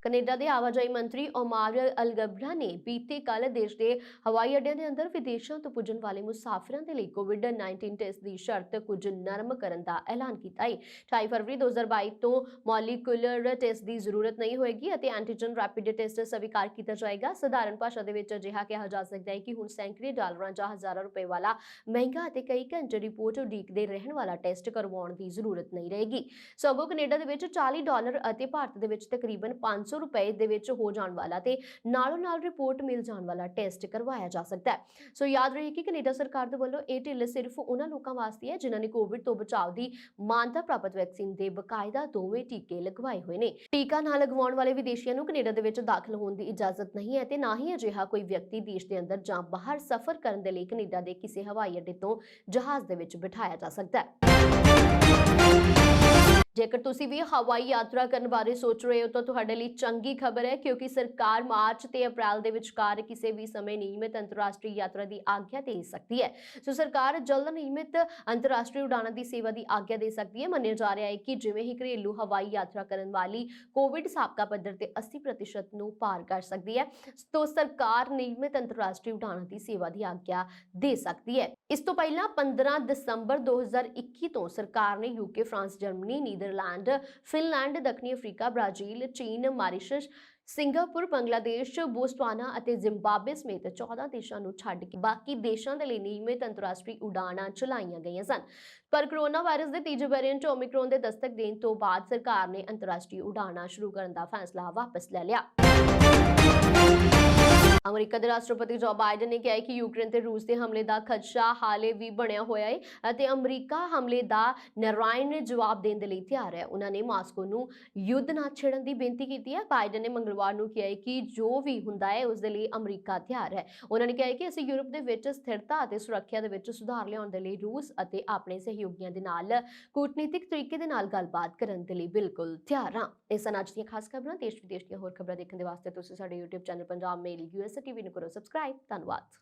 ਕੈਨੇਡਾ ਦੇ ਆਵਾਜਾਈ ਮੰਤਰੀ ਓਮਾਰ ਅਲਗਬਰਾ ਨੇ ਬੀਤੇ ਕੱਲ ਦੇਸ਼ ਦੇ ਹਵਾਈ ਅੱਡਿਆਂ ਦੇ ਅੰਦਰ ਵਿਦੇਸ਼ਾਂ ਤੋਂ ਪੁੱਜਣ ਵਾਲੇ ਮੁਸਾਫਿਰਾਂ ਦੇ ਲਈ ਕੋਵਿਡ-19 ਟੈਸਟ ਦੀ ਸ਼ਰਤ ਕੁਝ ਨਰਮ ਕਰਨ ਦਾ ਐਲਾਨ ਕੀਤਾ ਹੈ। 28 ਫਰਵਰੀ 2022 ਤੋਂ ਮੋਲੀਕੂਲਰ ਟੈਸਟ ਦੀ ਜ਼ਰੂਰਤ ਨਹੀਂ ਹੋਏਗੀ ਅਤੇ ਐਂਟੀਜਨ ਰੈਪਿਡ ਟੈਸਟ ਸਵੀਕਾਰ ਕੀਤਾ ਜਾਏਗਾ। ਸਧਾਰਨ ਭਾਸ਼ਾ ਦੇ ਵਿੱਚ ਅਜਿਹਾ ਕਿਹਾ ਜਾ ਸਕਦਾ ਹੈ ਕਿ ਹੁਣ ਸੈਂਕੜੇ ਡਾਲਰਾਂ ਜਾਂ ਹਜ਼ਾਰਾਂ ਰੁਪਏ ਵਾਲਾ ਮਹਿੰਗਾ ਅਤੇ ਕਈ ਘੰਟੇ ਰਿਪੋਰਟ ਉਡੀਕਦੇ ਰਹਿਣ ਵਾਲਾ ਟੈਸਟ ਕਰਵਾਉਣ ਦੀ ਜ਼ਰੂਰਤ ਨਹੀਂ ਰਹੇਗੀ। ਸਗੋਂ ਕੈਨੇਡਾ ਦੇ ਵਿੱਚ $40 ਅਤੇ ਭਾਰਤ ਦੇ ਵਿੱਚ ਤਕਰੀਬਨ 500 ਰੁਪਏ ਦੇ ਵਿੱਚ ਹੋ ਜਾਣ ਵਾਲਾ ਤੇ ਨਾਲੋਂ ਨਾਲ ਰਿਪੋਰਟ ਮਿਲ ਜਾਣ ਵਾਲਾ ਟੈਸਟ ਕਰਵਾਇਆ ਜਾ ਸਕਦਾ ਹੈ। ਸੋ ਯਾਦ ਰੱਖੇ ਕਿ ਕੈਨੇਡਾ ਸਰਕਾਰ ਦੇ ਵੱਲੋਂ ਇਹ ਢਿੱਲ ਸਿਰਫ ਉਹਨਾਂ ਲੋਕਾਂ ਵਾਸਤੇ ਹੈ ਜਿਨ੍ਹਾਂ ਨੇ ਕੋਵਿਡ ਤੋਂ ਬਚਾਅ ਦੀ ਮਾਨਤਾ ਪ੍ਰਾਪਤ ਵੈਕਸੀਨ ਦੇ ਬਕਾਇਦਾ ਦੋਵੇਂ ਟੀਕੇ ਲਗਵਾਏ ਹੋਏ ਨੇ। ਟੀਕਾ ਨਾ ਲਗਵਾਉਣ ਵਾਲੇ ਵਿਦੇਸ਼ੀਆਂ ਨੂੰ ਕੈਨੇਡਾ ਦੇ ਵਿੱਚ ਦਾਖਲ ਹੋਣ ਦੀ ਇਜਾਜ਼ਤ ਨਹੀਂ ਹੈ ਤੇ ਨਾ ਹੀ ਅਜਿਹਾ ਕੋਈ ਵਿਅਕਤੀ ਦੇਸ਼ ਦੇ ਅੰਦਰ ਜਾਂ ਬਾਹਰ ਸਫ਼ਰ ਕਰਨ ਦੇ ਲਈ ਕੈਨੇਡਾ ਦੇ ਕਿਸੇ ਹਵਾਈ ਅੱਡੇ ਤੋਂ ਜਹਾਜ਼ ਦੇ ਵਿੱਚ ਬਿਠਾਇਆ ਜਾ ਸਕਦਾ ਹੈ। ਜੇਕਰ ਤੁਸੀਂ ਵੀ ਹਵਾਈ ਯਾਤਰਾ ਕਰਨ ਬਾਰੇ ਸੋਚ ਰਹੇ ਹੋ ਤਾਂ ਤੁਹਾਡੇ ਲਈ ਚੰਗੀ ਖਬਰ ਹੈ, ਕਿਉਂਕਿ ਸਰਕਾਰ ਮਾਰਚ ਤੇ ਅਪ੍ਰੈਲ ਦੇ ਵਿਚਕਾਰ ਕਿਸੇ ਵੀ ਸਮੇਂ ਨਿਯਮਿਤ ਅੰਤਰਰਾਸ਼ਟਰੀ ਯਾਤਰਾ ਦੀ ਆਗਿਆ ਦੇ ਸਕਦੀ ਹੈ। ਸੋ ਸਰਕਾਰ ਜਲਦ ਨਿਯਮਿਤ ਅੰਤਰਰਾਸ਼ਟਰੀ ਉਡਾਣਾਂ ਦੀ ਸੇਵਾ ਦੀ ਆਗਿਆ ਦੇ ਸਕਦੀ ਹੈ। ਮੰਨਿਆ ਜਾ ਰਿਹਾ ਹੈ ਕਿ ਜਿਵੇਂ ਹੀ ਘਰੇਲੂ ਹਵਾਈ ਯਾਤਰਾ ਕਰਨ ਵਾਲੀ ਕੋਵਿਡ ਸਾਬਕਾ ਪੱਧਰ ਤੇ 80% ਨੂੰ ਪਾਰ ਕਰ ਸਕਦੀ ਹੈ, तो सरकार नियमित अंतरराष्ट्रीय उड़ानों की सेवा की आग्ञा दे सकती है। इस तो पहला 15 दिसंबर 2021 तो सरकार ने यूके, फ्रांस, जर्मनी, नीदरलैंड, फिनलैंड, दक्षिणी अफ्रीका, ब्राजील, चीन, मॉरिशस, ਸਿੰਗਾਪੁਰ, ਬੰਗਲਾਦੇਸ਼, ਬੋਸਟਵਾਨਾ ਅਤੇ ਜ਼ਿੰਬਾਬਵੇ ਸਮੇਤ 14 ਦੇਸ਼ਾਂ ਨੂੰ ਛੱਡ ਕੇ ਬਾਕੀ ਦੇਸ਼ਾਂ ਦੇ ਲਈ ਨਿਯਮਿਤ ਅੰਤਰਰਾਸ਼ਟਰੀ ਉਡਾਣਾਂ ਚਲਾਈਆਂ ਗਈਆਂ ਸਨ। ਪਰ ਕੋਰੋਨਾ ਵਾਇਰਸ ਦੇ ਤੀਜੇ ਵੇਰੀਐਂਟ ਓਮਿਕਰੋਨ ਦੇ ਦਸਤਕ ਦੇਣ ਤੋਂ ਬਾਅਦ ਸਰਕਾਰ ਨੇ ਅੰਤਰਰਾਸ਼ਟਰੀ ਉਡਾਣਾਂ ਸ਼ੁਰੂ ਕਰਨ ਦਾ ਫੈਸਲਾ ਵਾਪਸ ਲੈ ਲਿਆ। ਅਮਰੀਕਾ ਦੇ ਰਾਸ਼ਟਰਪਤੀ ਜੋ ਬਾਈਡਨ ਨੇ ਕਿਹਾ ਹੈ ਕਿ ਯੂਕਰੇਨ ਤੇ ਰੂਸ ਦੇ ਹਮਲੇ ਦਾ ਖਦਸ਼ਾ ਹਾਲੇ ਵੀ ਬਣਿਆ ਹੋਇਆ ਹੈ ਅਤੇ ਅਮਰੀਕਾ ਹਮਲੇ ਦਾ ਨਾਰਾਇਣ ਜਵਾਬ ਦੇਣ ਦੇ ਲਈ ਤਿਆਰ ਹੈ। ਉਹਨਾਂ ਨੇ ਮਾਸਕੋ ਨੂੰ ਯੁੱਧ ਨਾ ਛੇੜਨ ਦੀ ਬੇਨਤੀ ਕੀਤੀ ਹੈ। ਬਾਈਡਨ ਨੇ ਮੰਗਲਵਾਰ ਨੂੰ ਕਿਹਾ ਹੈ ਕਿ ਜੋ ਵੀ ਹੁੰਦਾ ਹੈ ਉਸ ਦੇ ਲਈ ਅਮਰੀਕਾ ਤਿਆਰ ਹੈ। ਉਹਨਾਂ ਨੇ ਕਿਹਾ ਹੈ ਕਿ ਅਸੀਂ ਯੂਰਪ ਦੇ ਵਿੱਚ ਸਥਿਰਤਾ ਅਤੇ ਸੁਰੱਖਿਆ ਦੇ ਵਿੱਚ ਸੁਧਾਰ ਲਿਆਉਣ ਦੇ ਲਈ ਰੂਸ ਅਤੇ ਆਪਣੇ ਸਹਿਯੋਗੀਆਂ ਦੇ ਨਾਲ ਕੂਟਨੀਤਿਕ ਤਰੀਕੇ ਦੇ ਨਾਲ ਗੱਲਬਾਤ ਕਰਨ ਦੇ ਲਈ ਬਿਲਕੁਲ ਤਿਆਰ ਹਾਂ। ਇਸ ਸਨ ਅੱਜ ਦੀਆਂ ਖਾਸ ਖਬਰਾਂ। ਦੇਸ਼ ਵਿਦੇਸ਼ ਦੀਆਂ ਹੋਰ ਖਬਰਾਂ ਦੇਖਣ ਦੇ ਵਾਸਤੇ ਤੁਸੀਂ ਸਾਡੇ YouTube ਚੈਨਲ ਪੰਜਾਬ ਮੇਲ USA TV ਨੂੰ ਕਰੋ ਸਬਸਕ੍ਰਾਈਬ। ਧੰਨਵਾਦ।